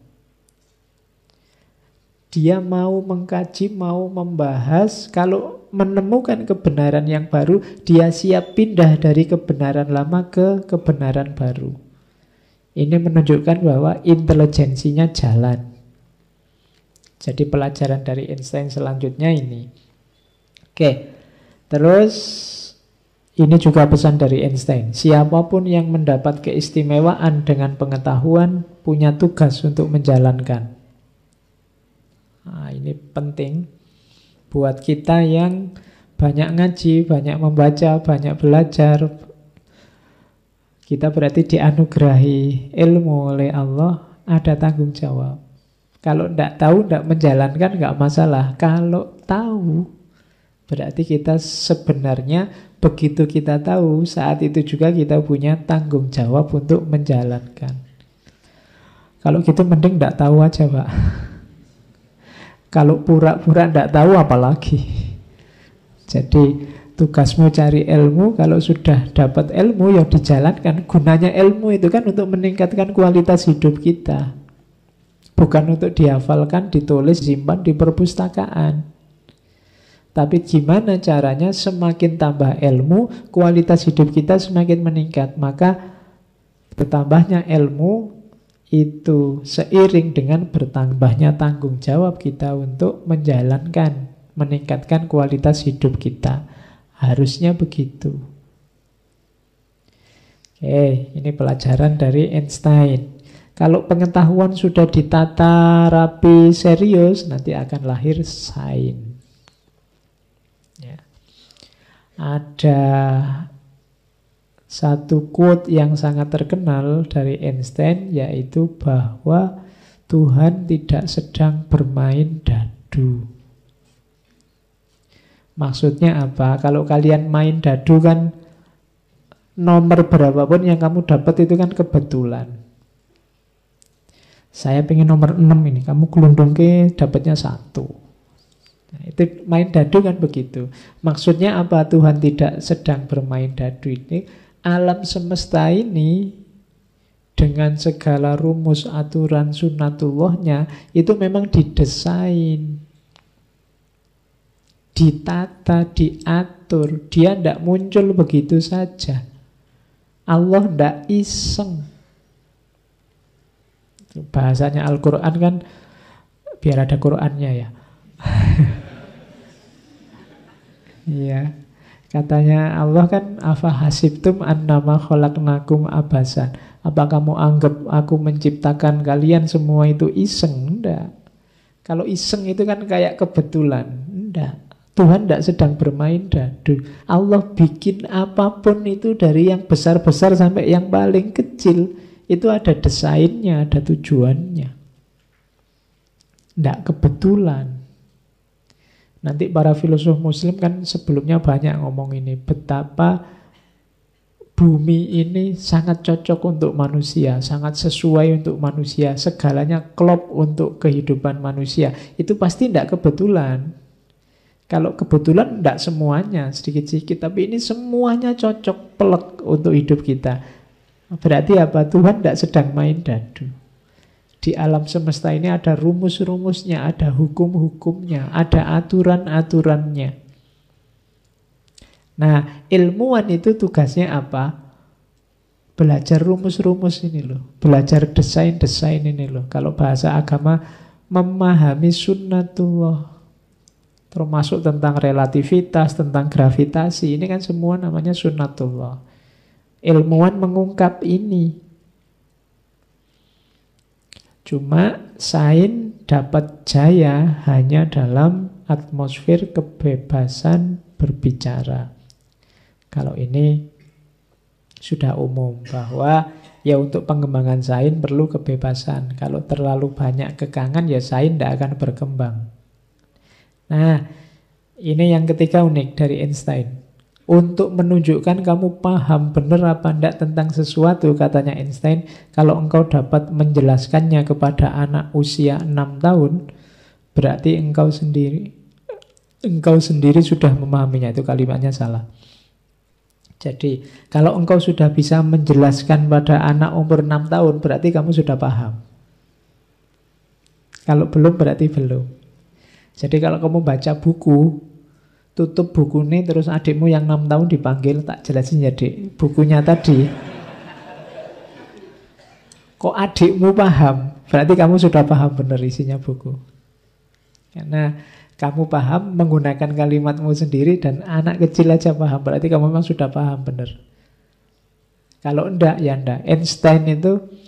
Dia mau mengkaji, mau membahas. Kalau menemukan kebenaran yang baru, dia siap pindah dari kebenaran lama ke kebenaran baru. Ini menunjukkan bahwa intelijensinya jalan. Jadi pelajaran dari Einstein selanjutnya ini. Oke, terus ini juga pesan dari Einstein. Siapapun yang mendapat keistimewaan dengan pengetahuan punya tugas untuk menjalankan. Nah, ini penting buat kita yang banyak ngaji, banyak membaca, banyak belajar. Kita berarti dianugerahi ilmu oleh Allah, ada tanggung jawab. Kalau tidak tahu, tidak menjalankan, nggak masalah. Kalau tahu, berarti kita sebenarnya begitu kita tahu, saat itu juga kita punya tanggung jawab untuk menjalankan. Kalau gitu mending tidak tahu aja, Pak. Kalau pura-pura tidak tahu apalagi. Jadi tugasmu cari ilmu, kalau sudah dapat ilmu ya dijalankan. Gunanya ilmu itu kan untuk meningkatkan kualitas hidup kita. Bukan untuk dihafalkan, ditulis, simpan di perpustakaan. Tapi gimana caranya semakin tambah ilmu, kualitas hidup kita semakin meningkat. Maka bertambahnya ilmu itu seiring dengan bertambahnya tanggung jawab kita untuk menjalankan, meningkatkan kualitas hidup kita. Harusnya begitu. Oke, ini pelajaran dari Einstein. Kalau pengetahuan sudah ditata rapi serius, nanti akan lahir sains. Ada satu quote yang sangat terkenal dari Einstein, yaitu bahwa Tuhan tidak sedang bermain dadu. Maksudnya apa? Kalau kalian main dadu kan nomor berapapun yang kamu dapat itu kan kebetulan. Saya pengen nomor 6 ini, kamu gelundung ke dapatnya 1. Nah, itu main dadu kan begitu. Maksudnya apa Tuhan tidak sedang bermain dadu ini? Alam semesta ini dengan segala rumus, aturan, sunatullahnya itu memang didesain, ditata, diatur. Dia tidak muncul begitu saja. Allah tidak iseng. Bahasanya Al-Quran kan biar ada Qurannya ya. Iya, katanya Allah kan afa hasibtum annama khalaqnakum abasan. Apa kamu anggap aku menciptakan kalian semua itu iseng? Enggak. Kalau iseng itu kan kayak kebetulan. Enggak. Tuhan tidak sedang bermain dadu. Allah bikin apapun itu dari yang besar-besar sampai yang paling kecil. Itu ada desainnya, ada tujuannya. Tidak kebetulan. Nanti para filosof muslim kan sebelumnya banyak ngomong ini. Betapa bumi ini sangat cocok untuk manusia. Sangat sesuai untuk manusia. Segalanya klop untuk kehidupan manusia. Itu pasti tidak kebetulan. Kalau kebetulan tidak semuanya, sedikit-sedikit. Tapi ini semuanya cocok, pelek untuk hidup kita. Berarti apa? Tuhan tidak sedang main dadu. Di alam semesta ini ada rumus-rumusnya, ada hukum-hukumnya, ada aturan-aturannya. Nah, ilmuwan itu tugasnya apa? Belajar rumus-rumus ini loh. Belajar desain-desain ini loh. Kalau bahasa agama, memahami sunnatullah, termasuk tentang relativitas, tentang gravitasi. Ini kan semua namanya sunnatullah. Ilmuwan mengungkap ini. Cuma sains dapat jaya hanya dalam atmosfer kebebasan berbicara. Kalau ini sudah umum bahwa ya untuk pengembangan sains perlu kebebasan. Kalau terlalu banyak kekangan ya sains tidak akan berkembang. Nah, ini yang ketiga unik dari Einstein. Untuk menunjukkan kamu paham benar apa tidak tentang sesuatu, katanya Einstein, kalau engkau dapat menjelaskannya kepada anak usia 6 tahun, berarti engkau sendiri sudah memahaminya. Itu kalimatnya salah. Jadi, kalau engkau sudah bisa menjelaskan pada anak umur 6 tahun, berarti kamu sudah paham. Kalau belum, berarti belum. Jadi kalau kamu baca buku, tutup buku ini, terus adikmu yang 6 tahun dipanggil, tak jelasin ya dik, bukunya tadi. Kok adikmu paham? Berarti kamu sudah paham benar isinya buku. Karena kamu paham menggunakan kalimatmu sendiri dan anak kecil aja paham, berarti kamu memang sudah paham benar. Kalau enggak, ya enggak. Einstein itu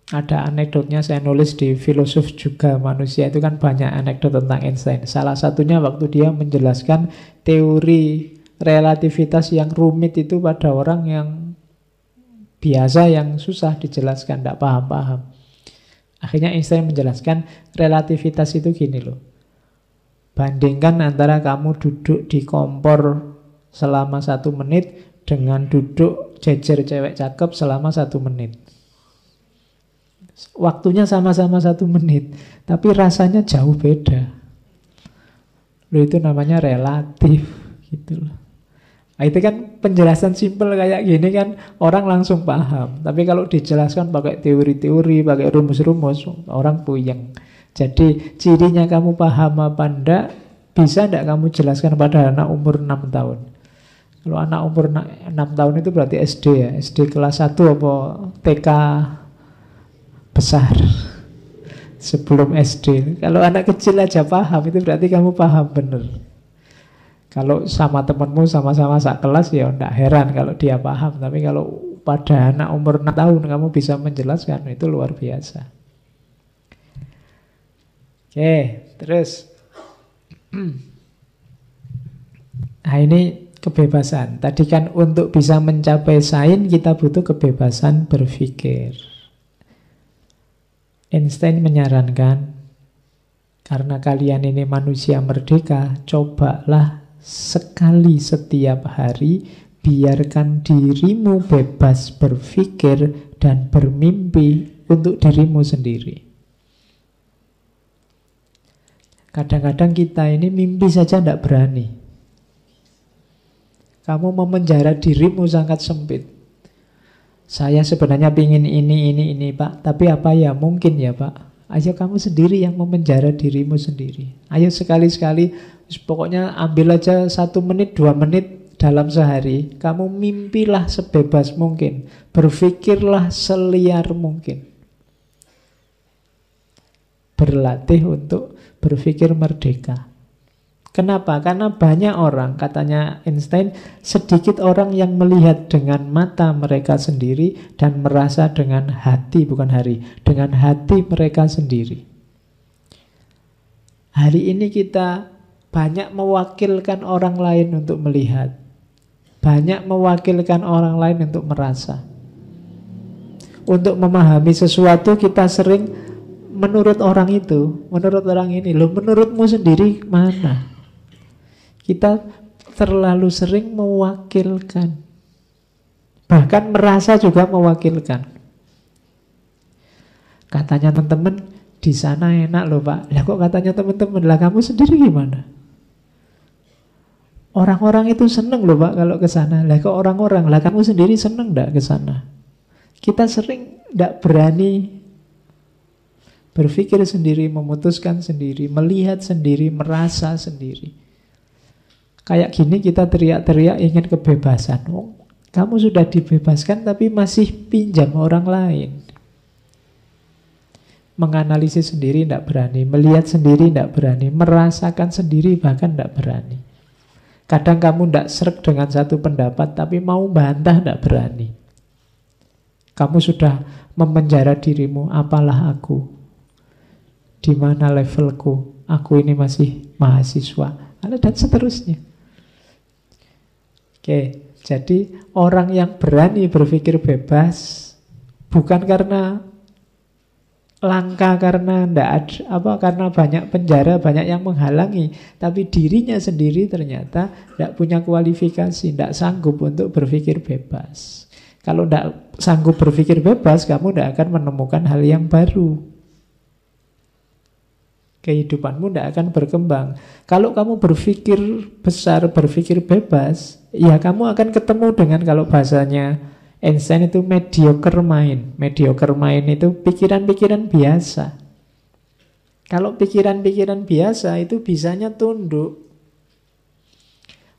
ada anekdotnya, saya nulis di Filosof juga Manusia, itu kan banyak anekdot tentang Einstein. Salah satunya waktu dia menjelaskan teori relativitas yang rumit itu pada orang yang biasa, yang susah dijelaskan, tidak paham-paham. Akhirnya Einstein menjelaskan relativitas itu gini loh. Bandingkan antara kamu duduk di kompor selama 1 menit dengan duduk jejer cewek cakep selama 1 menit. Waktunya sama-sama 1 menit, tapi rasanya jauh beda. Loh, itu namanya relatif gitu loh. Nah, itu kan penjelasan simpel kayak gini kan orang langsung paham. Tapi kalau dijelaskan pakai teori-teori, pakai rumus-rumus, orang puyeng. Jadi cirinya kamu paham apa enggak, bisa enggak kamu jelaskan pada anak umur 6 tahun. Kalau anak umur 6 tahun itu berarti SD ya, SD kelas 1 apa TK besar sebelum SD. Kalau anak kecil aja paham, itu berarti kamu paham bener. Kalau sama temanmu sama-sama sak kelas ya enggak heran kalau dia paham. Tapi kalau pada anak umur 6 tahun kamu bisa menjelaskan, itu luar biasa. Oke, terus nah ini kebebasan. Tadi kan untuk bisa mencapai sains kita butuh kebebasan berpikir. Einstein menyarankan, karena kalian ini manusia merdeka, cobalah sekali setiap hari biarkan dirimu bebas berpikir dan bermimpi untuk dirimu sendiri. Kadang-kadang kita ini mimpi saja tidak berani. Kamu memenjara dirimu sangat sempit. Saya sebenarnya pingin ini Pak, tapi apa ya mungkin ya Pak. Ayo kamu sendiri yang memenjara dirimu sendiri. Ayo sekali-sekali, pokoknya ambil aja 1 menit, 2 menit dalam sehari. Kamu mimpilah sebebas mungkin, berpikirlah seliar mungkin. Berlatih untuk berpikir merdeka. Kenapa? Karena banyak orang, katanya Einstein, sedikit orang yang melihat dengan mata mereka sendiri dan merasa dengan hati, bukan hari, dengan hati mereka sendiri. Hari ini kita banyak mewakilkan orang lain untuk melihat, banyak mewakilkan orang lain untuk merasa. Untuk memahami sesuatu kita sering menurut orang itu, menurut orang ini. Loh, menurutmu sendiri mana? Kita terlalu sering mewakilkan, bahkan merasa juga mewakilkan. Katanya teman-teman di sana enak loh Pak. Lah kok katanya teman-teman, lah kamu sendiri gimana? Orang-orang itu seneng loh Pak kalau ke sana. Lah kok orang-orang, lah kamu sendiri seneng enggak ke sana? Kita sering enggak berani berpikir sendiri, memutuskan sendiri, melihat sendiri, merasa sendiri. Kayak gini kita teriak-teriak ingin kebebasan. Oh, kamu sudah dibebaskan tapi masih pinjam orang lain. Menganalisis sendiri tidak berani, melihat sendiri tidak berani, merasakan sendiri bahkan tidak berani. Kadang kamu tidak sreg dengan satu pendapat, tapi mau bantah tidak berani. Kamu sudah memenjara dirimu, apalah aku? Di mana levelku? Aku ini masih mahasiswa. Dan seterusnya. Oke, jadi orang yang berani berpikir bebas bukan karena langka, karena karena banyak penjara, banyak yang menghalangi, tapi dirinya sendiri ternyata tidak punya kualifikasi, tidak sanggup untuk berpikir bebas. Kalau tidak sanggup berpikir bebas, kamu tidak akan menemukan hal yang baru. Kehidupanmu tidak akan berkembang. Kalau kamu berpikir besar, berpikir bebas, ya kamu akan ketemu dengan, kalau bahasanya Einstein itu, mediocre mind. Mediocre mind itu pikiran-pikiran biasa. Kalau pikiran-pikiran biasa itu bisanya tunduk.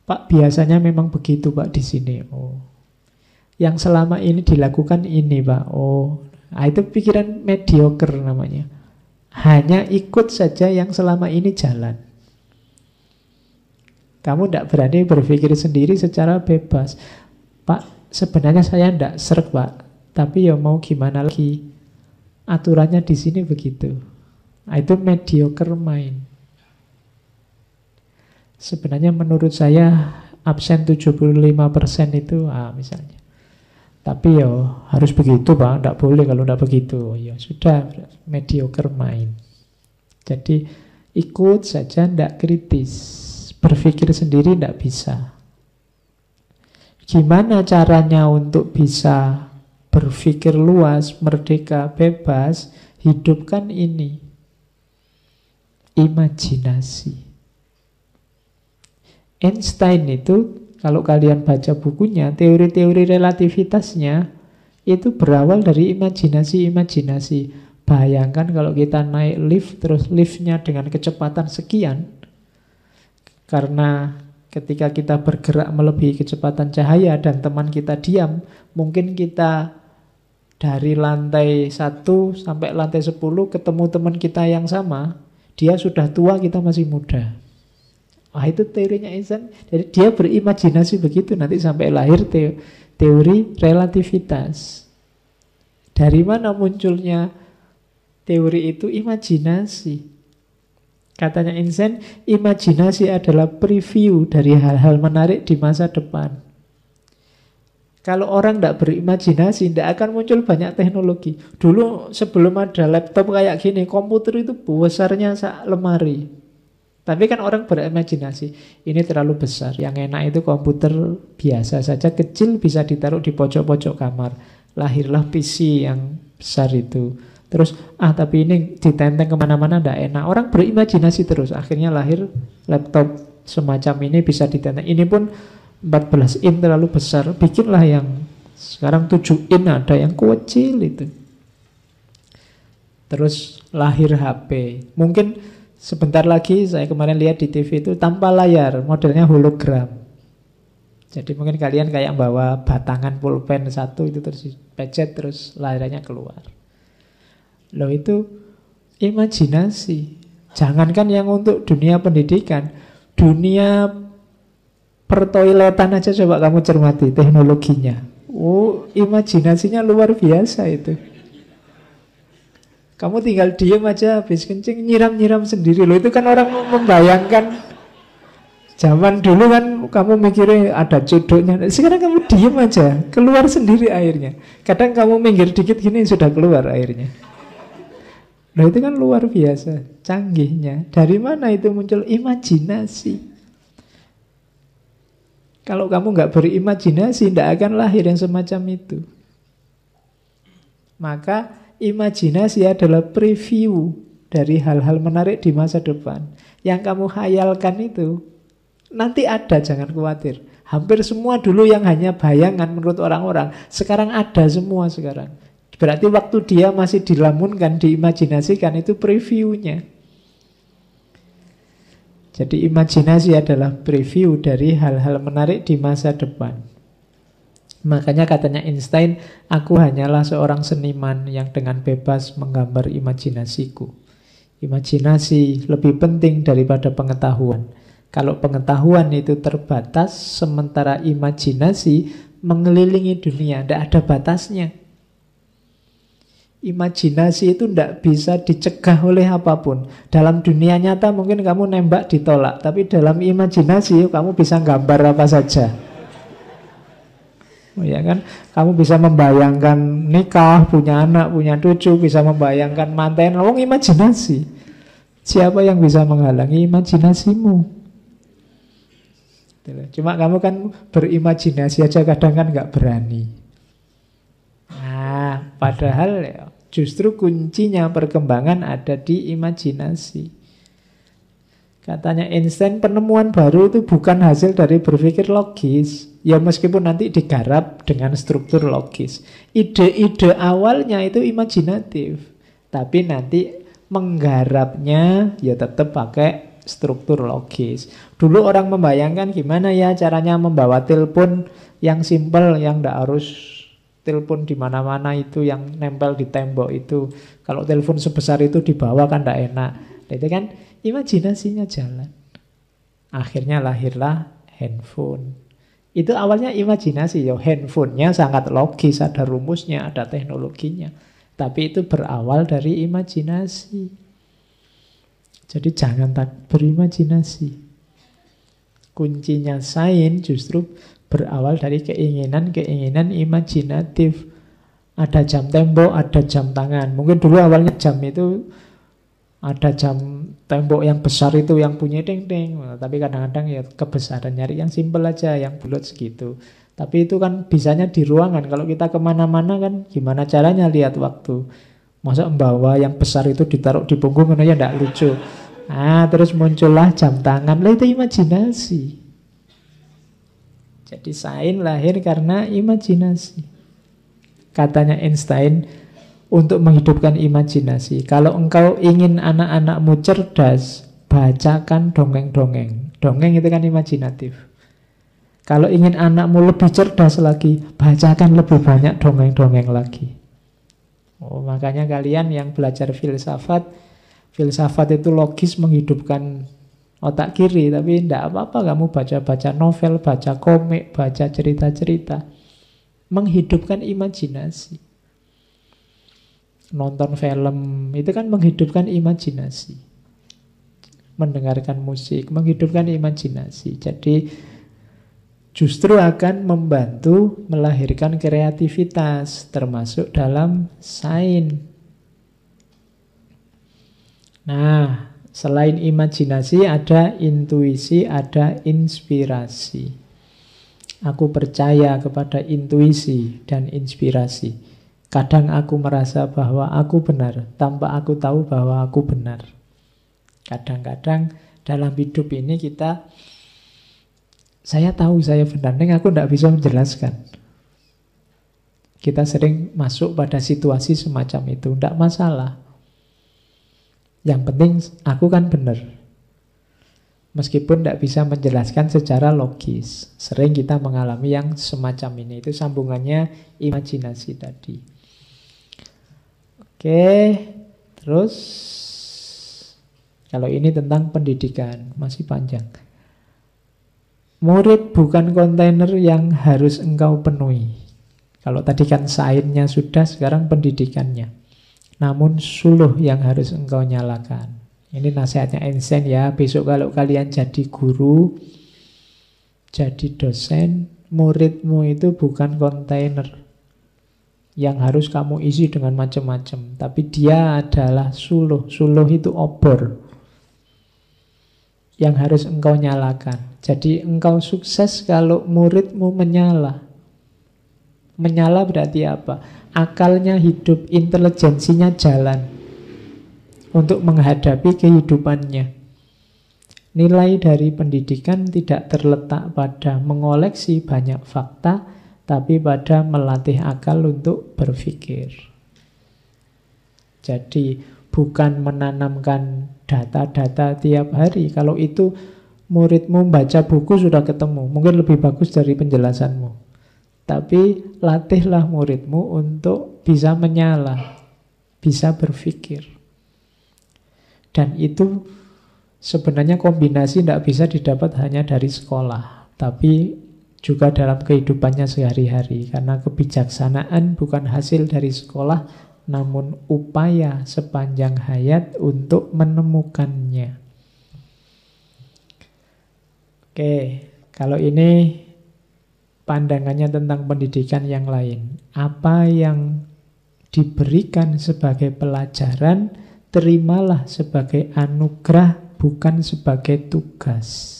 Pak, biasanya memang begitu Pak di sini. Oh, yang selama ini dilakukan ini Pak. Oh, nah, itu pikiran mediocre namanya. Hanya ikut saja yang selama ini jalan. Kamu tidak berani berpikir sendiri secara bebas. Pak, sebenarnya saya tidak sreg Pak, tapi ya mau gimana lagi, aturannya di sini begitu. Nah, itu mediocre mind. Sebenarnya menurut saya absen 75% itu misalnya. Tapi ya harus begitu Pak, tidak boleh kalau tidak begitu. Ya sudah, mediocre mind. Jadi ikut saja, tidak kritis. Berpikir sendiri tidak bisa. Gimana caranya untuk bisa berpikir luas, merdeka, bebas? Hidupkan ini. Imajinasi. Einstein itu, kalau kalian baca bukunya, teori-teori relativitasnya itu berawal dari imajinasi-imajinasi. Bayangkan kalau kita naik lift, terus liftnya dengan kecepatan sekian, karena ketika kita bergerak melebihi kecepatan cahaya dan teman kita diam, mungkin kita dari lantai 1 sampai lantai 10 ketemu teman kita yang sama, dia sudah tua, kita masih muda. Itu teorinya Einstein. Jadi dia berimajinasi begitu, nanti sampai lahir teori relativitas. Dari mana munculnya teori itu? Imajinasi. Katanya Einstein, imajinasi adalah preview dari hal-hal menarik di masa depan. Kalau orang tidak berimajinasi, tidak akan muncul banyak teknologi. Dulu sebelum ada laptop kayak gini, komputer itu besarnya sak lemari. Tapi kan orang berimajinasi, ini terlalu besar. Yang enak itu komputer biasa saja, kecil, bisa ditaruh di pojok-pojok kamar. Lahirlah PC yang besar itu. Terus, tapi ini ditenteng kemana-mana tidak enak. Orang berimajinasi terus. Akhirnya lahir laptop semacam ini, bisa ditenteng. Ini pun 14 in terlalu besar. Bikinlah yang sekarang 7 in, ada yang kecil itu. Terus lahir HP. Mungkin sebentar lagi, saya kemarin lihat di TV itu tanpa layar, modelnya hologram. Jadi mungkin kalian kayak bawa batangan pulpen satu itu, terus pecet, terus layarnya keluar. Loh, itu imajinasi. Jangankan yang untuk dunia pendidikan, dunia pertoiletan aja coba kamu cermati teknologinya. Imajinasinya luar biasa itu. Kamu tinggal diem aja, habis kencing nyiram-nyiram sendiri. Loh, itu kan orang membayangkan. Zaman dulu kan kamu mikirnya ada codoknya. Sekarang kamu diem aja, keluar sendiri airnya. Kadang kamu minggir dikit gini sudah keluar airnya. Nah, itu kan luar biasa canggihnya. Dari mana itu muncul? Imajinasi. Kalau kamu nggak berimajinasi, tidak akan lahir yang semacam itu. Maka imajinasi adalah preview dari hal-hal menarik di masa depan. Yang kamu khayalkan itu nanti ada, jangan khawatir. Hampir semua dulu yang hanya bayangan menurut orang-orang, sekarang ada semua sekarang. Berarti waktu dia masih dilamunkan, diimajinasikan, itu previewnya. Jadi imajinasi adalah preview dari hal-hal menarik di masa depan. Makanya katanya Einstein, aku hanyalah seorang seniman yang dengan bebas menggambar imajinasiku. Imajinasi lebih penting daripada pengetahuan. Kalau pengetahuan itu terbatas, sementara imajinasi mengelilingi dunia, tidak ada batasnya. Imajinasi itu tidak bisa dicegah oleh apapun. Dalam dunia nyata mungkin kamu nembak ditolak, tapi dalam imajinasi kamu bisa gambar apa saja. Ya kan, kamu bisa membayangkan nikah, punya anak, punya cucu, bisa membayangkan manten. Wong imajinasi. Siapa yang bisa menghalangi imajinasimu? Cuma kamu kan berimajinasi aja kadang kan nggak berani. Nah, padahal ya, justru kuncinya perkembangan ada di imajinasi. Katanya Einstein, penemuan baru itu bukan hasil dari berpikir logis. Ya meskipun nanti digarap dengan struktur logis. Ide-ide awalnya itu imajinatif. Tapi nanti menggarapnya ya tetap pakai struktur logis. Dulu orang membayangkan gimana ya caranya membawa telepon yang simpel, yang tidak harus telepon di mana-mana itu, yang nempel di tembok itu. Kalau telepon sebesar itu dibawa kan tidak enak. Itu kan imajinasinya jalan. Akhirnya lahirlah handphone. Itu awalnya imajinasi ya, handphonenya sangat logis, ada rumusnya, ada teknologinya. Tapi itu berawal dari imajinasi. Jadi jangan tak berimajinasi. Kuncinya sains justru berawal dari keinginan-keinginan imajinatif. Ada jam tembok, ada jam tangan. Mungkin dulu awalnya jam itu ada jam tembok yang besar itu yang punya ding-ding. Tapi kadang-kadang ya kebesaran, nyari yang simpel aja, yang bulat segitu. Tapi itu kan bisanya di ruangan. Kalau kita kemana-mana kan gimana caranya lihat waktu. Masa membawa yang besar itu ditaruh di punggung kan ya tidak lucu. Terus muncullah jam tangan. Lah itu imajinasi. Jadi sains lahir karena imajinasi. Katanya Einstein, untuk menghidupkan imajinasi. Kalau engkau ingin anak-anakmu cerdas, bacakan dongeng-dongeng. Dongeng itu kan imajinatif. Kalau ingin anakmu lebih cerdas lagi, bacakan lebih banyak dongeng-dongeng lagi. Makanya kalian yang belajar filsafat, filsafat itu logis menghidupkan otak kiri, tapi tidak apa-apa kamu baca-baca novel, baca komik, baca cerita-cerita. Menghidupkan imajinasi. Nonton film itu kan menghidupkan imajinasi. Mendengarkan musik menghidupkan imajinasi. Jadi justru akan membantu melahirkan kreativitas, termasuk dalam sains. Nah, selain imajinasi ada intuisi, ada inspirasi. Aku percaya kepada intuisi dan inspirasi. Kadang aku merasa bahwa aku benar tanpa aku tahu bahwa aku benar. Kadang-kadang dalam hidup ini saya tahu saya benar, tapi aku tidak bisa menjelaskan. Kita sering masuk pada situasi semacam itu, tidak masalah. Yang penting aku kan benar. Meskipun tidak bisa menjelaskan secara logis. Sering kita mengalami yang semacam ini. Itu sambungannya imajinasi tadi. Oke, terus kalau ini tentang pendidikan, masih panjang. Murid bukan kontainer yang harus engkau penuhi. Kalau tadi kan sainsnya sudah, sekarang pendidikannya. Namun suluh yang harus engkau nyalakan. Ini nasihatnya Einstein ya. Besok kalau kalian jadi guru, jadi dosen, muridmu itu bukan kontainer yang harus kamu isi dengan macam-macam. Tapi dia adalah suluh. Suluh itu obor yang harus engkau nyalakan. Jadi engkau sukses kalau muridmu menyala. Menyala berarti apa? Akalnya hidup, intelijensinya jalan untuk menghadapi kehidupannya. Nilai dari pendidikan tidak terletak pada mengoleksi banyak fakta, tapi pada melatih akal untuk berpikir. Jadi bukan menanamkan data-data tiap hari. Kalau itu muridmu baca buku sudah ketemu, mungkin lebih bagus dari penjelasanmu. Tapi latihlah muridmu untuk bisa menyala, bisa berpikir. Dan itu sebenarnya kombinasi tidak bisa didapat hanya dari sekolah, tapi juga dalam kehidupannya sehari-hari. Karena kebijaksanaan bukan hasil dari sekolah, namun upaya sepanjang hayat untuk menemukannya. Oke, kalau ini pandangannya tentang pendidikan yang lain. Apa yang diberikan sebagai pelajaran, terimalah sebagai anugerah, bukan sebagai tugas.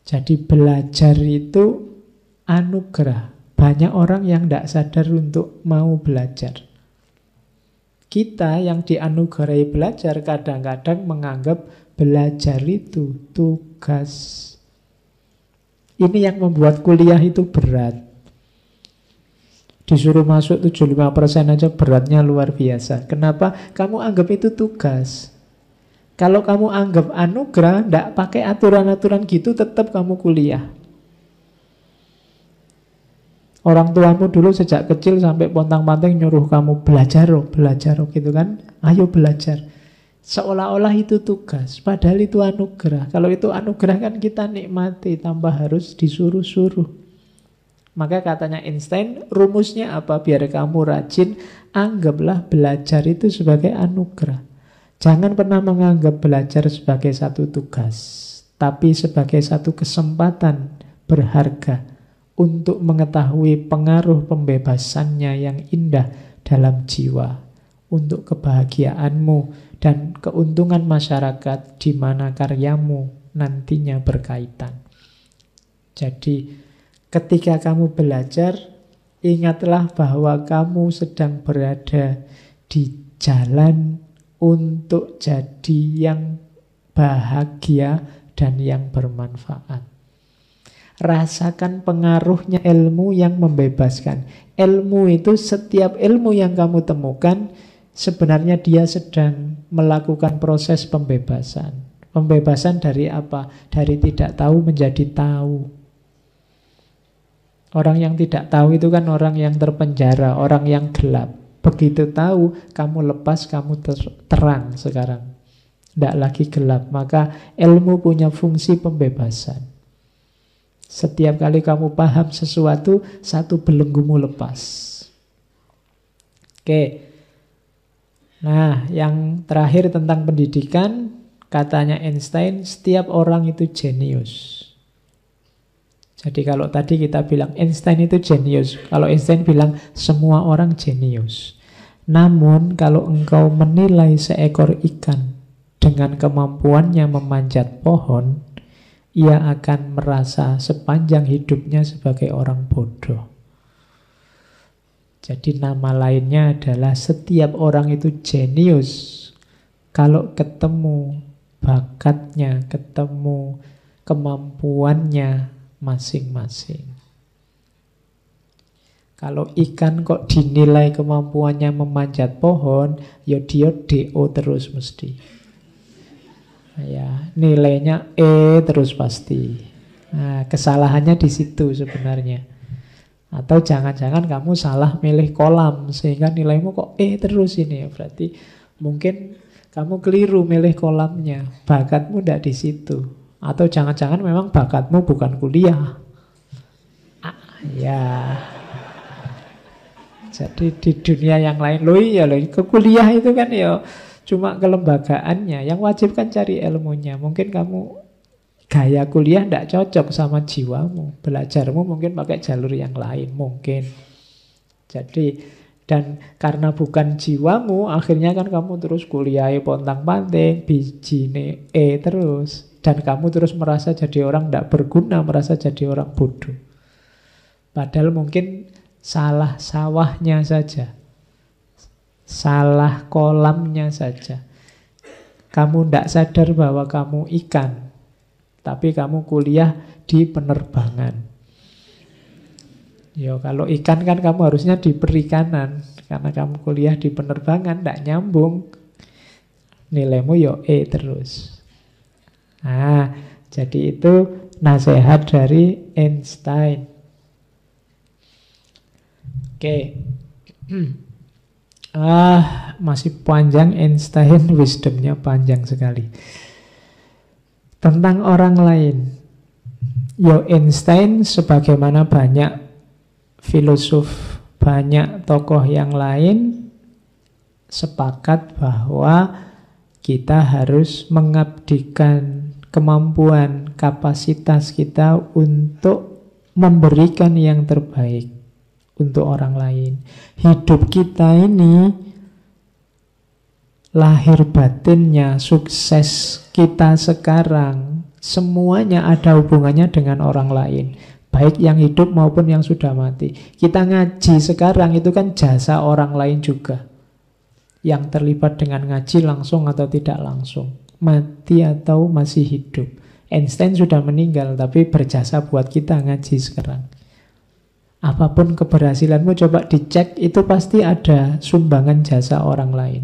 Jadi belajar itu anugerah. Banyak orang yang tidak sadar untuk mau belajar. Kita yang dianugerahi belajar kadang-kadang menganggap belajar itu tugas. Ini yang membuat kuliah itu berat. Disuruh masuk 75% aja beratnya luar biasa. Kenapa? Kamu anggap itu tugas. Kalau kamu anggap anugerah, tidak pakai aturan-aturan gitu, tetap kamu kuliah. Orang tuamu dulu sejak kecil sampai pontang-panting nyuruh kamu belajar gitu kan. Ayo belajar. Seolah-olah itu tugas, padahal itu anugerah. Kalau itu anugerah kan kita nikmati, tanpa harus disuruh-suruh. Maka katanya Einstein, rumusnya apa? Biar kamu rajin, anggaplah belajar itu sebagai anugerah. Jangan pernah menganggap belajar sebagai satu tugas, tapi sebagai satu kesempatan berharga untuk mengetahui pengaruh pembebasannya yang indah dalam jiwa, untuk kebahagiaanmu dan keuntungan masyarakat di mana karyamu nantinya berkaitan. Jadi, ketika kamu belajar, ingatlah bahwa kamu sedang berada di jalan untuk jadi yang bahagia dan yang bermanfaat. Rasakan pengaruhnya ilmu yang membebaskan. Ilmu itu, setiap ilmu yang kamu temukan, sebenarnya dia sedang melakukan proses pembebasan. Pembebasan dari apa? Dari tidak tahu menjadi tahu. Orang yang tidak tahu itu kan orang yang terpenjara, orang yang gelap. Begitu tahu, kamu lepas, kamu terang sekarang. Tidak lagi gelap. Maka ilmu punya fungsi pembebasan. Setiap kali kamu paham sesuatu, satu belenggumu lepas. Oke. Nah, yang terakhir tentang pendidikan, katanya Einstein, setiap orang itu jenius. Jadi kalau tadi kita bilang Einstein itu jenius, kalau Einstein bilang semua orang jenius. Namun kalau engkau menilai seekor ikan dengan kemampuannya memanjat pohon, ia akan merasa sepanjang hidupnya sebagai orang bodoh. Jadi nama lainnya adalah setiap orang itu jenius kalau ketemu bakatnya, ketemu kemampuannya masing-masing. Kalau ikan kok dinilai kemampuannya memanjat pohon, ya dia DO terus mesti. Ya, nilainya E terus pasti. Nah, kesalahannya di situ sebenarnya. Atau jangan-jangan kamu salah milih kolam sehingga nilaimu kok E terus ini. Berarti mungkin kamu keliru milih kolamnya. Bakatmu tidak di situ. Atau jangan-jangan memang bakatmu bukan kuliah. Ya. Jadi di dunia yang lain, loh iya loh, ke kuliah itu kan ya cuma kelembagaannya. Yang wajib kan cari ilmunya. Mungkin kamu gaya kuliah tidak cocok sama jiwamu. Belajarmu mungkin pakai jalur yang lain. Mungkin. Jadi, dan karena bukan jiwamu, akhirnya kan kamu terus kuliah pontang-panting, bijine E terus. Dan kamu terus merasa jadi orang tidak berguna, merasa jadi orang bodoh. Padahal mungkin salah sawahnya saja. Salah kolamnya saja. Kamu tidak sadar bahwa kamu ikan, tapi kamu kuliah di penerbangan. Ya, kalau ikan kan kamu harusnya di perikanan. Karena kamu kuliah di penerbangan, tidak nyambung. Nilaimu ya E terus. Nah, jadi itu nasihat dari Einstein. Oke. Masih panjang Einstein, wisdomnya panjang sekali. Tentang orang lain. Einstein sebagaimana banyak filosof, banyak tokoh yang lain sepakat bahwa kita harus mengabdikan kemampuan, kapasitas kita untuk memberikan yang terbaik untuk orang lain. Hidup kita ini, lahir batinnya, sukses kita sekarang, semuanya ada hubungannya dengan orang lain, baik yang hidup maupun yang sudah mati. Kita ngaji sekarang itu kan jasa orang lain juga, yang terlibat dengan ngaji langsung atau tidak langsung, mati atau masih hidup. Einstein sudah meninggal, tapi berjasa buat kita ngaji sekarang. Apapun keberhasilanmu, coba dicek, itu pasti ada sumbangan jasa orang lain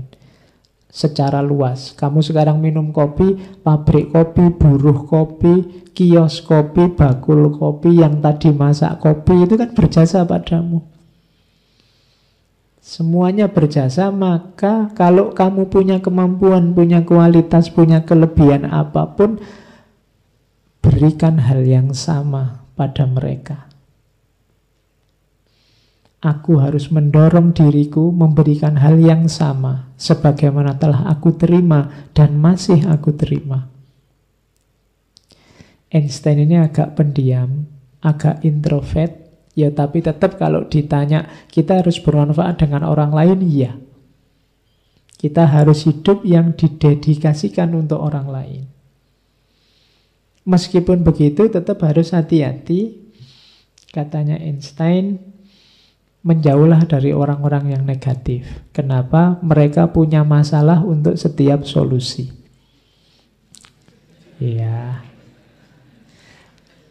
secara luas. Kamu sekarang minum kopi, pabrik kopi, buruh kopi, kios kopi, bakul kopi, yang tadi masak kopi, itu kan berjasa padamu. Semuanya berjasa. Maka kalau kamu punya kemampuan, punya kualitas, punya kelebihan apapun, berikan hal yang sama pada mereka. Aku harus mendorong diriku memberikan hal yang sama sebagaimana telah aku terima dan masih aku terima. Einstein ini agak pendiam, agak introvert, ya, tapi tetap kalau ditanya kita harus bermanfaat dengan orang lain, iya. Kita harus hidup yang didedikasikan untuk orang lain. Meskipun begitu tetap harus hati-hati, katanya Einstein, menjauhlah dari orang-orang yang negatif. Kenapa? Mereka punya masalah untuk setiap solusi. Iya.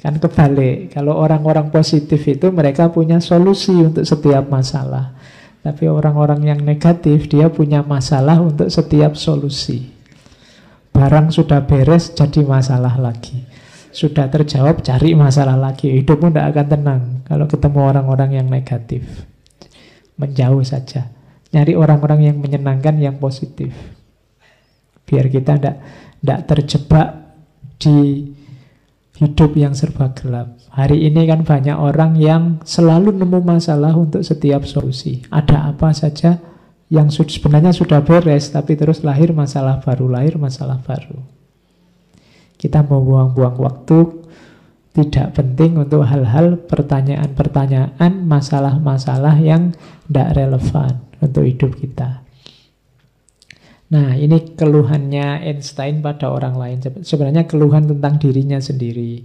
Kan kebalik. Kalau orang-orang positif itu mereka punya solusi untuk setiap masalah. Tapi orang-orang yang negatif, dia punya masalah untuk setiap solusi. Barang sudah beres, jadi masalah lagi. Sudah terjawab, cari masalah lagi. Hidupmu tidak akan tenang kalau ketemu orang-orang yang negatif. Menjauh saja. Nyari orang-orang yang menyenangkan, yang positif. Biar kita tidak terjebak di hidup yang serba gelap. Hari ini kan banyak orang yang selalu nemu masalah untuk setiap solusi. Ada apa saja yang sebenarnya sudah beres, tapi terus lahir masalah baru, lahir masalah baru. Kita mau buang-buang waktu tidak penting untuk hal-hal, pertanyaan-pertanyaan, masalah-masalah yang tidak relevan untuk hidup kita. Nah, ini keluhannya Einstein pada orang lain. Sebenarnya keluhan tentang dirinya sendiri.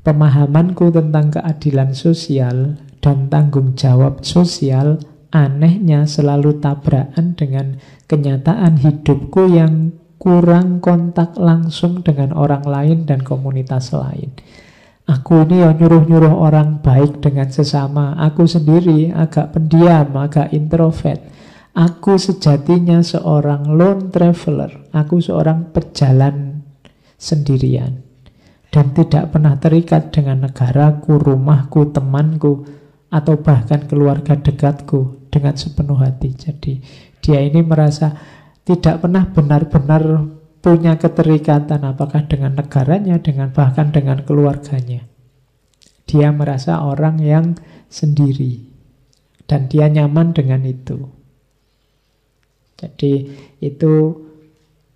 Pemahamanku tentang keadilan sosial dan tanggung jawab sosial anehnya selalu tabrakan dengan kenyataan hidupku yang kurang kontak langsung dengan orang lain dan komunitas lain. Aku ini yang nyuruh-nyuruh orang baik dengan sesama. Aku sendiri agak pendiam, agak introvert. Aku sejatinya seorang lone traveler. Aku seorang pejalan sendirian. Dan tidak pernah terikat dengan negaraku, rumahku, temanku, atau bahkan keluarga dekatku dengan sepenuh hati. Jadi dia ini merasa tidak pernah benar-benar punya keterikatan, apakah dengan negaranya, bahkan dengan keluarganya. Dia merasa orang yang sendiri. Dan dia nyaman dengan itu. Jadi itu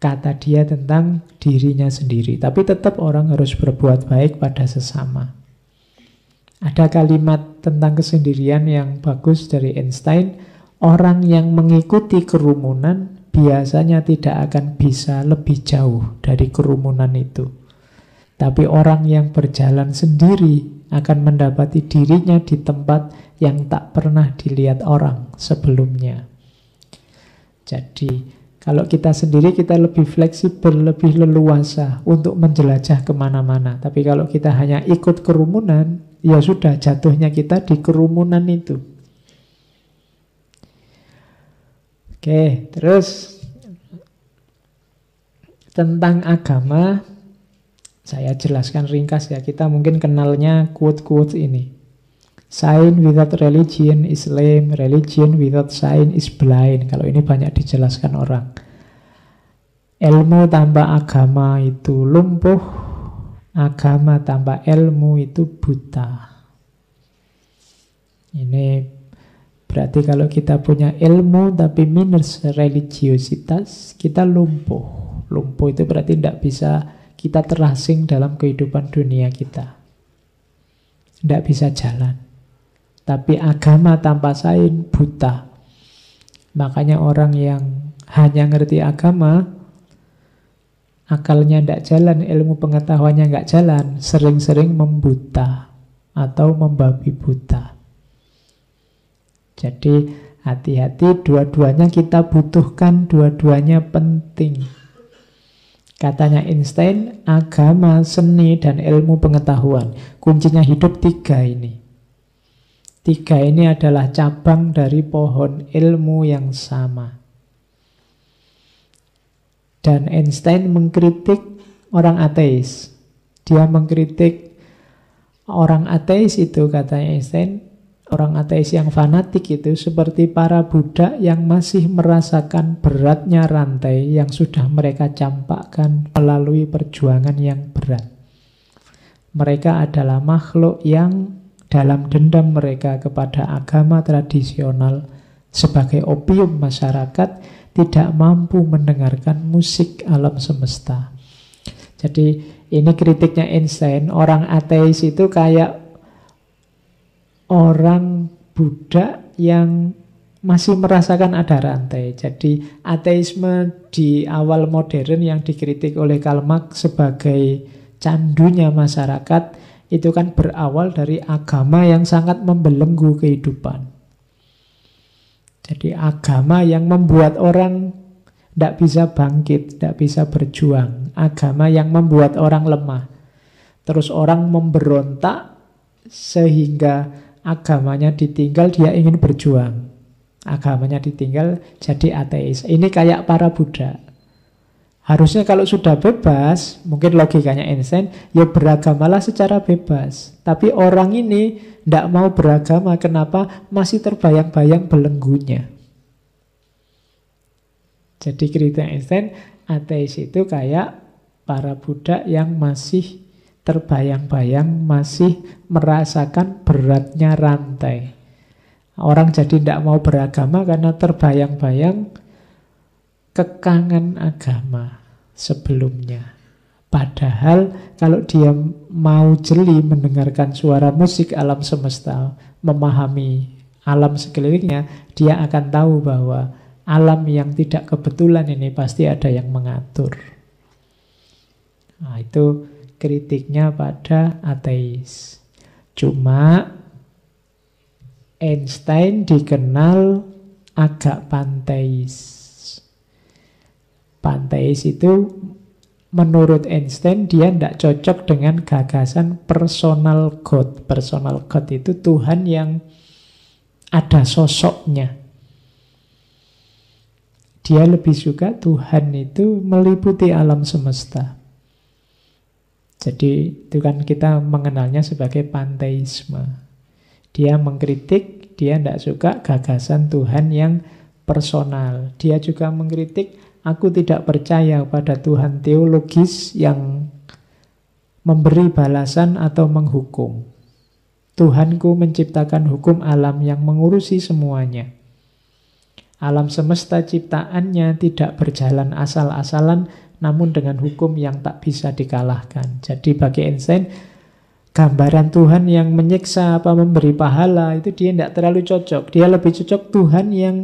kata dia tentang dirinya sendiri. Tapi tetap orang harus berbuat baik pada sesama. Ada kalimat tentang kesendirian yang bagus dari Einstein. Orang yang mengikuti kerumunan biasanya tidak akan bisa lebih jauh dari kerumunan itu. Tapi orang yang berjalan sendiri akan mendapati dirinya di tempat yang tak pernah dilihat orang sebelumnya. Jadi, kalau kita sendiri kita lebih fleksibel, lebih leluasa untuk menjelajah kemana-mana. Tapi kalau kita hanya ikut kerumunan, ya sudah, jatuhnya kita di kerumunan itu. Oke, terus tentang agama, saya jelaskan ringkas ya. Kita mungkin kenalnya quote-quote ini. Science without religion is lame, religion without science is blind. Kalau ini banyak dijelaskan orang. Ilmu tanpa agama itu lumpuh, agama tanpa ilmu itu buta. Ini berarti kalau kita punya ilmu tapi minus religiositas, kita lumpuh. Lumpuh itu berarti tidak bisa kita terasing dalam kehidupan dunia kita. Tidak bisa jalan. Tapi agama tanpa sains buta. Makanya orang yang hanya ngerti agama, akalnya tidak jalan, ilmu pengetahuannya nggak jalan, sering-sering membuta atau membabi buta. Jadi hati-hati, dua-duanya kita butuhkan, dua-duanya penting. Katanya Einstein, agama, seni, dan ilmu pengetahuan. Kuncinya hidup tiga ini. Tiga ini adalah cabang dari pohon ilmu yang sama. Dan Einstein mengkritik orang ateis. Dia mengkritik orang ateis itu, katanya Einstein, orang ateis yang fanatik itu seperti para budak yang masih merasakan beratnya rantai yang sudah mereka campakkan melalui perjuangan yang berat. Mereka adalah makhluk yang dalam dendam mereka kepada agama tradisional sebagai opium masyarakat tidak mampu mendengarkan musik alam semesta. Jadi ini kritiknya Einstein, orang ateis itu kayak orang budak yang masih merasakan ada rantai. Jadi ateisme di awal modern yang dikritik oleh Karl Marx sebagai candunya masyarakat itu kan berawal dari agama yang sangat membelenggu kehidupan. Jadi agama yang membuat orang tidak bisa bangkit, tidak bisa berjuang. Agama yang membuat orang lemah. Terus orang memberontak sehingga agamanya ditinggal, dia ingin berjuang. Agamanya ditinggal, jadi ateis. Ini kayak para budak. Harusnya kalau sudah bebas, mungkin logikanya Einstein, ya beragamalah secara bebas. Tapi orang ini tidak mau beragama, kenapa? Masih terbayang-bayang belenggunya. Jadi kritik Einstein, ateis itu kayak para budak yang masih terbayang-bayang, masih merasakan beratnya rantai. Orang jadi tidak mau beragama karena terbayang-bayang kekangan agama sebelumnya. Padahal kalau dia mau jeli mendengarkan suara musik alam semesta, memahami alam sekelilingnya, dia akan tahu bahwa alam yang tidak kebetulan ini pasti ada yang mengatur. Nah, itu kritiknya pada ateis. Cuma Einstein dikenal agak panteis. Panteis itu menurut Einstein dia tidak cocok dengan gagasan personal God. Personal God itu Tuhan yang ada sosoknya. Dia lebih suka Tuhan itu meliputi alam semesta. Jadi itu kan kita mengenalnya sebagai panteisme. Dia mengkritik, dia tidak suka gagasan Tuhan yang personal. Dia juga mengkritik, aku tidak percaya pada Tuhan teologis yang memberi balasan atau menghukum. Tuhanku menciptakan hukum alam yang mengurusi semuanya. Alam semesta ciptaannya tidak berjalan asal-asalan, namun dengan hukum yang tak bisa dikalahkan. Jadi bagi Einstein, gambaran Tuhan yang menyiksa apa memberi pahala itu dia tidak terlalu cocok. Dia lebih cocok Tuhan yang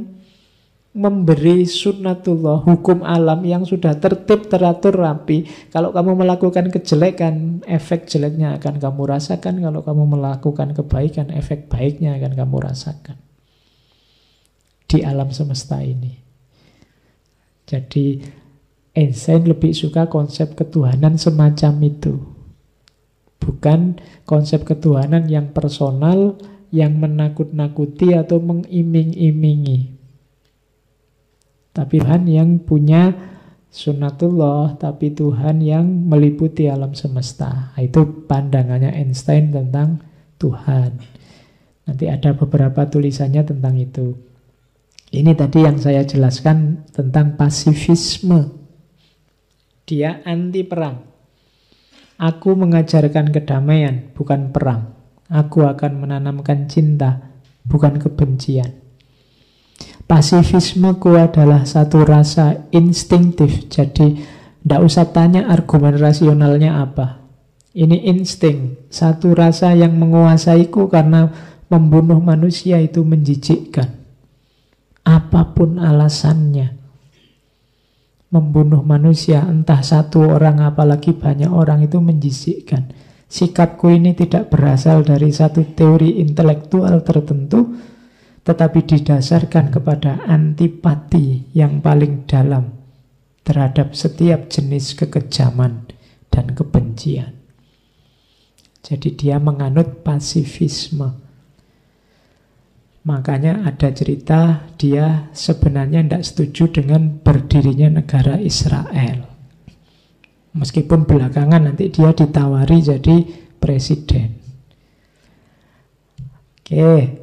memberi sunnatullah, hukum alam yang sudah tertib, teratur, rapi. Kalau kamu melakukan kejelekan, efek jeleknya akan kamu rasakan. Kalau kamu melakukan kebaikan, efek baiknya akan kamu rasakan di alam semesta ini. Jadi Einstein lebih suka konsep ketuhanan semacam itu. Bukan konsep ketuhanan yang personal, yang menakut-nakuti atau mengiming-imingi. Tapi Tuhan yang punya sunnatullah, tapi Tuhan yang meliputi alam semesta. Itu pandangannya Einstein tentang Tuhan. Nanti ada beberapa tulisannya tentang itu. Ini tadi yang saya jelaskan tentang pasifisme. Dia anti perang. Aku mengajarkan kedamaian, bukan perang. Aku akan menanamkan cinta, bukan kebencian. Pasifismeku adalah satu rasa instinktif. Jadi tidak usah tanya argumen rasionalnya apa. Ini insting, satu rasa yang menguasaiku karena membunuh manusia itu menjijikkan. Apapun alasannya. Membunuh manusia, entah satu orang apalagi banyak orang, itu menjijikkan. Sikapku ini tidak berasal dari satu teori intelektual tertentu, tetapi didasarkan kepada antipati yang paling dalam terhadap setiap jenis kekejaman dan kebencian. Jadi dia menganut pasifisme. Makanya ada cerita dia sebenarnya tidak setuju dengan berdirinya negara Israel. Meskipun belakangan nanti dia ditawari jadi presiden. Oke.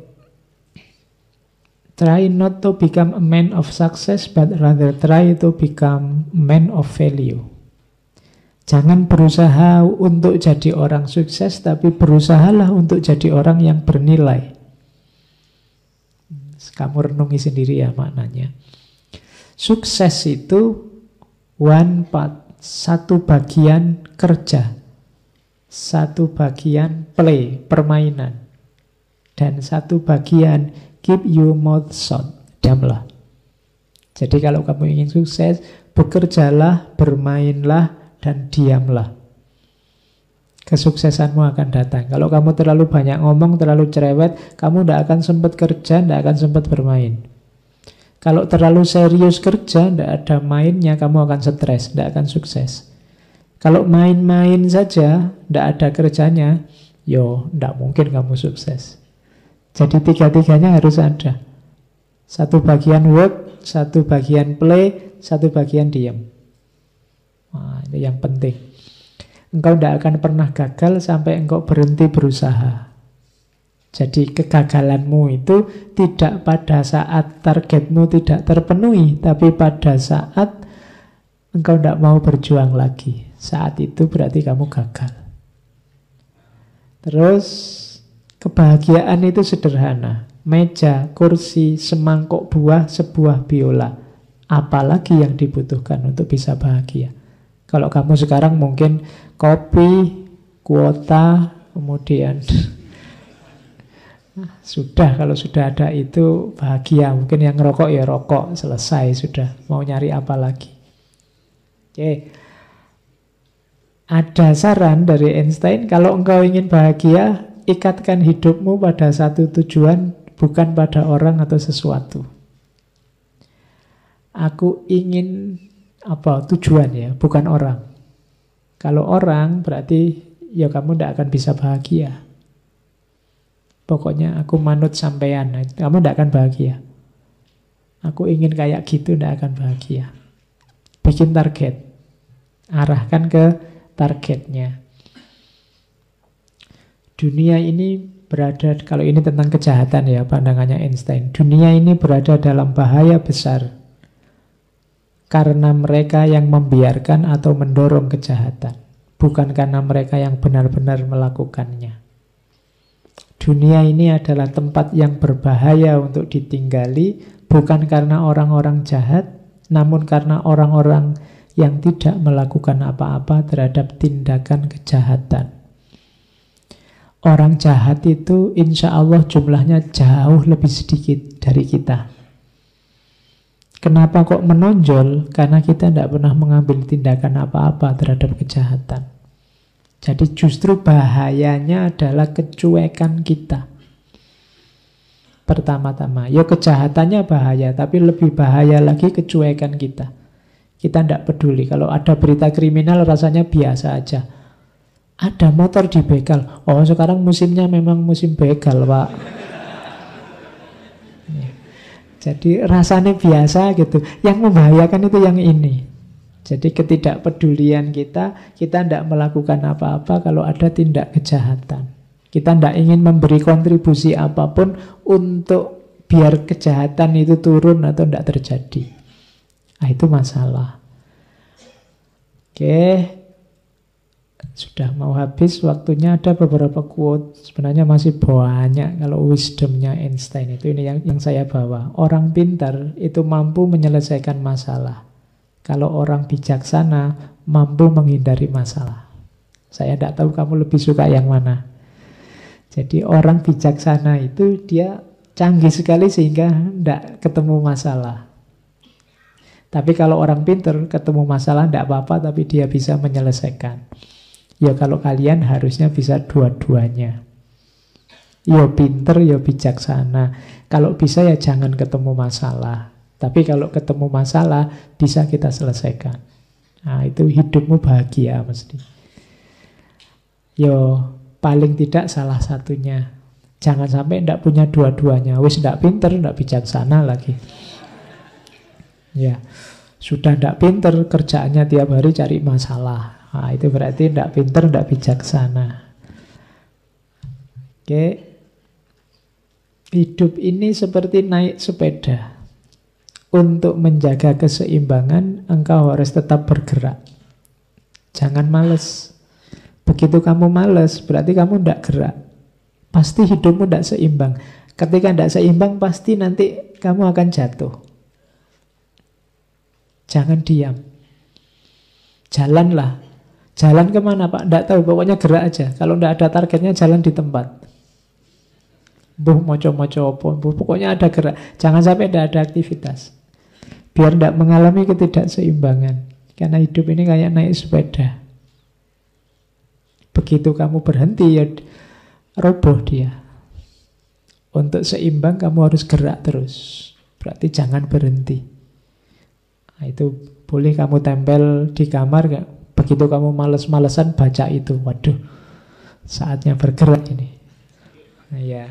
Try not to become a man of success, but rather try to become a man of value. Jangan berusaha untuk jadi orang sukses, tapi berusahalah untuk jadi orang yang bernilai. Kamu renungi sendiri ya maknanya. Sukses itu one part, satu bagian kerja, satu bagian play, permainan, dan satu bagian keep your mouth shut, diamlah. Jadi kalau kamu ingin sukses, bekerjalah, bermainlah, dan diamlah. Kesuksesanmu akan datang. Kalau kamu terlalu banyak ngomong, terlalu cerewet, kamu tidak akan sempat kerja, tidak akan sempat bermain. Kalau terlalu serius kerja, tidak ada mainnya, kamu akan stres, tidak akan sukses. Kalau main-main saja, tidak ada kerjanya, tidak mungkin kamu sukses. Jadi tiga-tiganya harus ada. Satu bagian work, satu bagian play, satu bagian diam. Nah, itu yang penting. Engkau tidak akan pernah gagal sampai engkau berhenti berusaha. Jadi kegagalanmu itu tidak pada saat targetmu tidak terpenuhi, tapi pada saat engkau tidak mau berjuang lagi. Saat itu berarti kamu gagal. Terus kebahagiaan itu sederhana. Meja, kursi, semangkok buah, sebuah biola. Apalagi yang dibutuhkan untuk bisa bahagia? Kalau kamu sekarang mungkin kopi, kuota, kemudian sudah, kalau sudah ada itu bahagia. Mungkin yang rokok ya rokok, selesai sudah. Mau nyari apa lagi? Oke. Ada saran dari Einstein, kalau engkau ingin bahagia, ikatkan hidupmu pada satu tujuan, bukan pada orang atau sesuatu. Aku ingin apa tujuan ya, bukan orang. Kalau orang berarti ya kamu tidak akan bisa bahagia. Pokoknya aku manut sampean, kamu tidak akan bahagia. Aku ingin kayak gitu, tidak akan bahagia. Bikin target, arahkan ke targetnya. Dunia ini berada, kalau ini tentang kejahatan ya pandangannya Einstein, dunia ini berada dalam bahaya besar karena mereka yang membiarkan atau mendorong kejahatan, bukan karena mereka yang benar-benar melakukannya. Dunia ini adalah tempat yang berbahaya untuk ditinggali, bukan karena orang-orang jahat, namun karena orang-orang yang tidak melakukan apa-apa terhadap tindakan kejahatan. Orang jahat itu insya Allah jumlahnya jauh lebih sedikit dari kita. Kenapa kok menonjol? Karena kita tidak pernah mengambil tindakan apa-apa terhadap kejahatan. Jadi justru bahayanya adalah kecuekan kita. Pertama-tama, ya kejahatannya bahaya, tapi lebih bahaya lagi kecuekan kita. Kita tidak peduli. Kalau ada berita kriminal rasanya biasa aja. Ada motor dibegal. Oh sekarang musimnya memang musim begal, Pak. Jadi rasanya biasa gitu. Yang membahayakan itu yang ini. Jadi ketidakpedulian kita tidak melakukan apa-apa kalau ada tindak kejahatan. Kita tidak ingin memberi kontribusi apapun untuk biar kejahatan itu turun atau tidak terjadi. Nah, itu masalah. Oke. Sudah mau habis waktunya. Ada beberapa quote, sebenarnya masih banyak. Kalau wisdomnya Einstein itu, ini yang saya bawa. Orang pintar itu mampu menyelesaikan masalah. Kalau orang bijaksana mampu menghindari masalah. Saya tidak tahu kamu lebih suka yang mana. Jadi orang bijaksana itu dia canggih sekali sehingga tidak ketemu masalah. Tapi kalau orang pintar ketemu masalah tidak apa-apa, tapi dia bisa menyelesaikan. Ya kalau kalian harusnya bisa dua-duanya. Ya pinter, ya bijaksana. Kalau bisa ya jangan ketemu masalah. Tapi kalau ketemu masalah bisa kita selesaikan. Nah itu hidupmu bahagia mesti. Yo paling tidak salah satunya. Jangan sampai tidak punya dua-duanya. Wis tidak pinter, tidak bijaksana lagi. Ya sudah tidak pinter, kerjaannya tiap hari cari masalah. Nah, itu berarti tidak pinter, tidak bijaksana. Oke. Hidup ini seperti naik sepeda. Untuk menjaga keseimbangan, engkau harus tetap bergerak. Jangan males. Begitu kamu males, berarti kamu tidak gerak. Pasti hidupmu tidak seimbang. Ketika tidak seimbang, pasti nanti kamu akan jatuh. Jangan diam. Jalanlah. Jalan kemana Pak? Tidak tahu, pokoknya gerak aja. Kalau tidak ada targetnya, jalan di tempat. Moco-moco apa, pokoknya ada gerak. Jangan sampai tidak ada aktivitas. Biar tidak mengalami ketidakseimbangan. Karena hidup ini kayak naik sepeda. Begitu kamu berhenti, ya roboh dia. Untuk seimbang kamu harus gerak terus. Berarti jangan berhenti. Nah, itu boleh kamu tempel di kamar gak? Begitu kamu males-malesan baca itu. Waduh, saatnya bergerak ini. Nah, ya.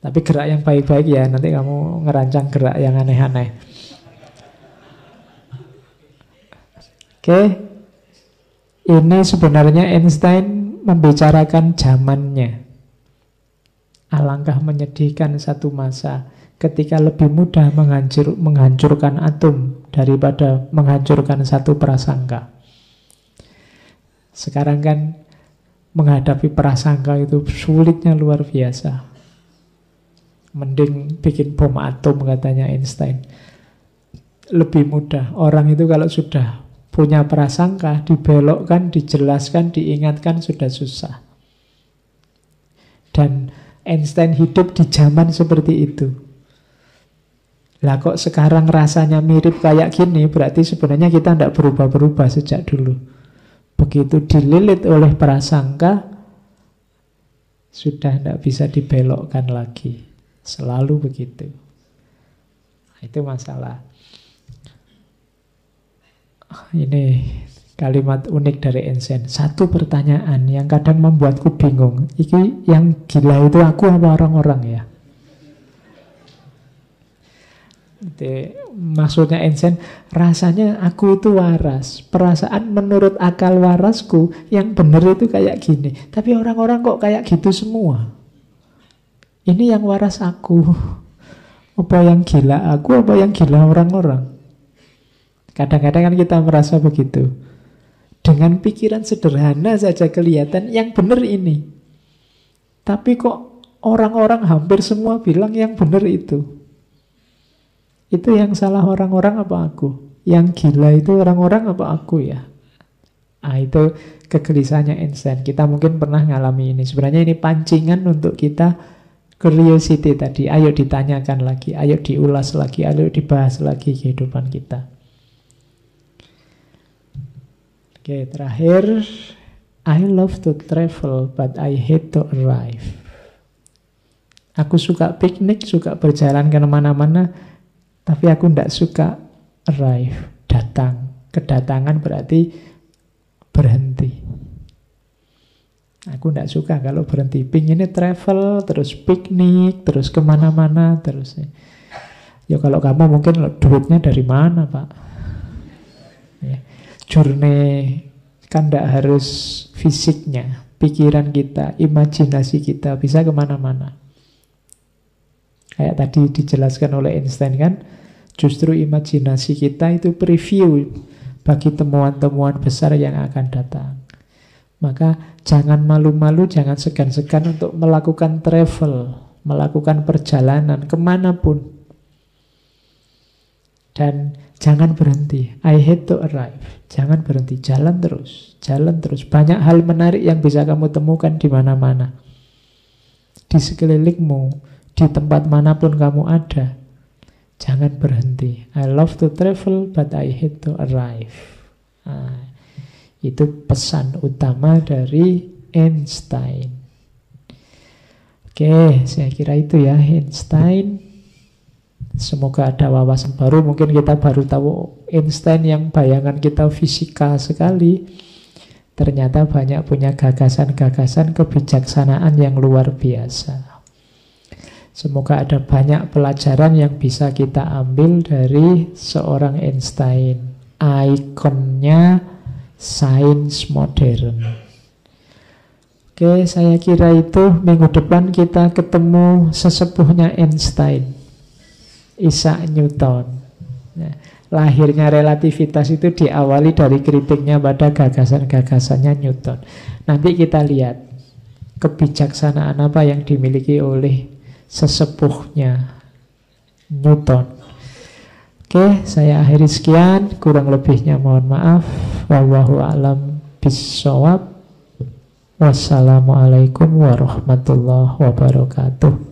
Tapi gerak yang baik-baik ya. Nanti kamu ngerancang gerak yang aneh-aneh. Oke. Ini sebenarnya Einstein membicarakan zamannya. Alangkah menyedihkan satu masa ketika lebih mudah menghancurkan atom daripada menghancurkan satu prasangka. Sekarang kan menghadapi prasangka itu sulitnya luar biasa. Mending bikin bom atom katanya Einstein. Lebih mudah. Orang itu kalau sudah punya prasangka, dibelokkan, dijelaskan, diingatkan sudah susah. Dan Einstein hidup di zaman seperti itu. Lah kok sekarang rasanya mirip kayak gini, berarti sebenarnya kita tidak berubah-berubah sejak dulu. Begitu dililit oleh prasangka, sudah tidak bisa dibelokkan lagi. Selalu begitu. Nah, itu masalah. Ini kalimat unik dari Einstein. Satu pertanyaan yang kadang membuatku bingung. Ini yang gila itu aku apa orang-orang ya? Maksudnya Einstein, rasanya aku itu waras. Perasaan menurut akal warasku yang benar itu kayak gini. Tapi orang-orang kok kayak gitu semua. Ini yang waras aku. Apa yang gila aku, apa yang gila orang-orang? Kadang-kadang kan kita merasa begitu. Dengan pikiran sederhana saja kelihatan yang benar ini. Tapi kok orang-orang hampir semua bilang yang benar itu. Itu yang salah orang-orang apa aku? Yang gila itu orang-orang apa aku ya? Ah, itu kegelisahannya Einstein. Kita mungkin pernah ngalami ini. Sebenarnya ini pancingan untuk kita curiosity tadi. Ayo ditanyakan lagi, ayo diulas lagi, ayo dibahas lagi kehidupan kita. Oke, terakhir, I love to travel, but I hate to arrive. Aku suka piknik, suka berjalan ke mana-mana, tapi aku tidak suka arrive, datang. Kedatangan berarti berhenti. Aku tidak suka kalau berhenti. Pinginnya travel, terus piknik, terus kemana-mana, terus. Ya kalau kamu mungkin duitnya dari mana Pak? Ya. Journey Kan tidak harus fisiknya, pikiran kita, imajinasi kita bisa kemana-mana. Kayak tadi dijelaskan oleh Einstein kan, justru imajinasi kita itu preview bagi temuan-temuan besar yang akan datang. Maka jangan malu-malu, jangan segan-segan untuk melakukan travel, melakukan perjalanan kemanapun. Dan jangan berhenti. I hate to arrive. Jangan berhenti, jalan terus, jalan terus. Banyak hal menarik yang bisa kamu temukan di mana-mana. Di sekelilingmu, di tempat manapun kamu ada. Jangan berhenti. I love to travel, but I hate to arrive. Nah, itu pesan utama dari Einstein. Oke, saya kira itu ya Einstein. Semoga ada wawasan baru. Mungkin kita baru tahu Einstein yang bayangan kita fisika sekali, ternyata banyak punya gagasan-gagasan kebijaksanaan yang luar biasa. Semoga ada banyak pelajaran yang bisa kita ambil dari seorang Einstein, ikonnya sains modern. Oke, saya kira itu. Minggu depan kita ketemu sesepuhnya Einstein, Isaac Newton. Nah, lahirnya relativitas itu diawali dari kritiknya pada gagasan-gagasannya Newton. Nanti kita lihat kebijaksanaan apa yang dimiliki oleh sesepuhnya Newton. Oke, saya akhiri sekian. Kurang lebihnya mohon maaf. Wallahu a'lam bishawab. Wassalamualaikum warahmatullahi wabarakatuh.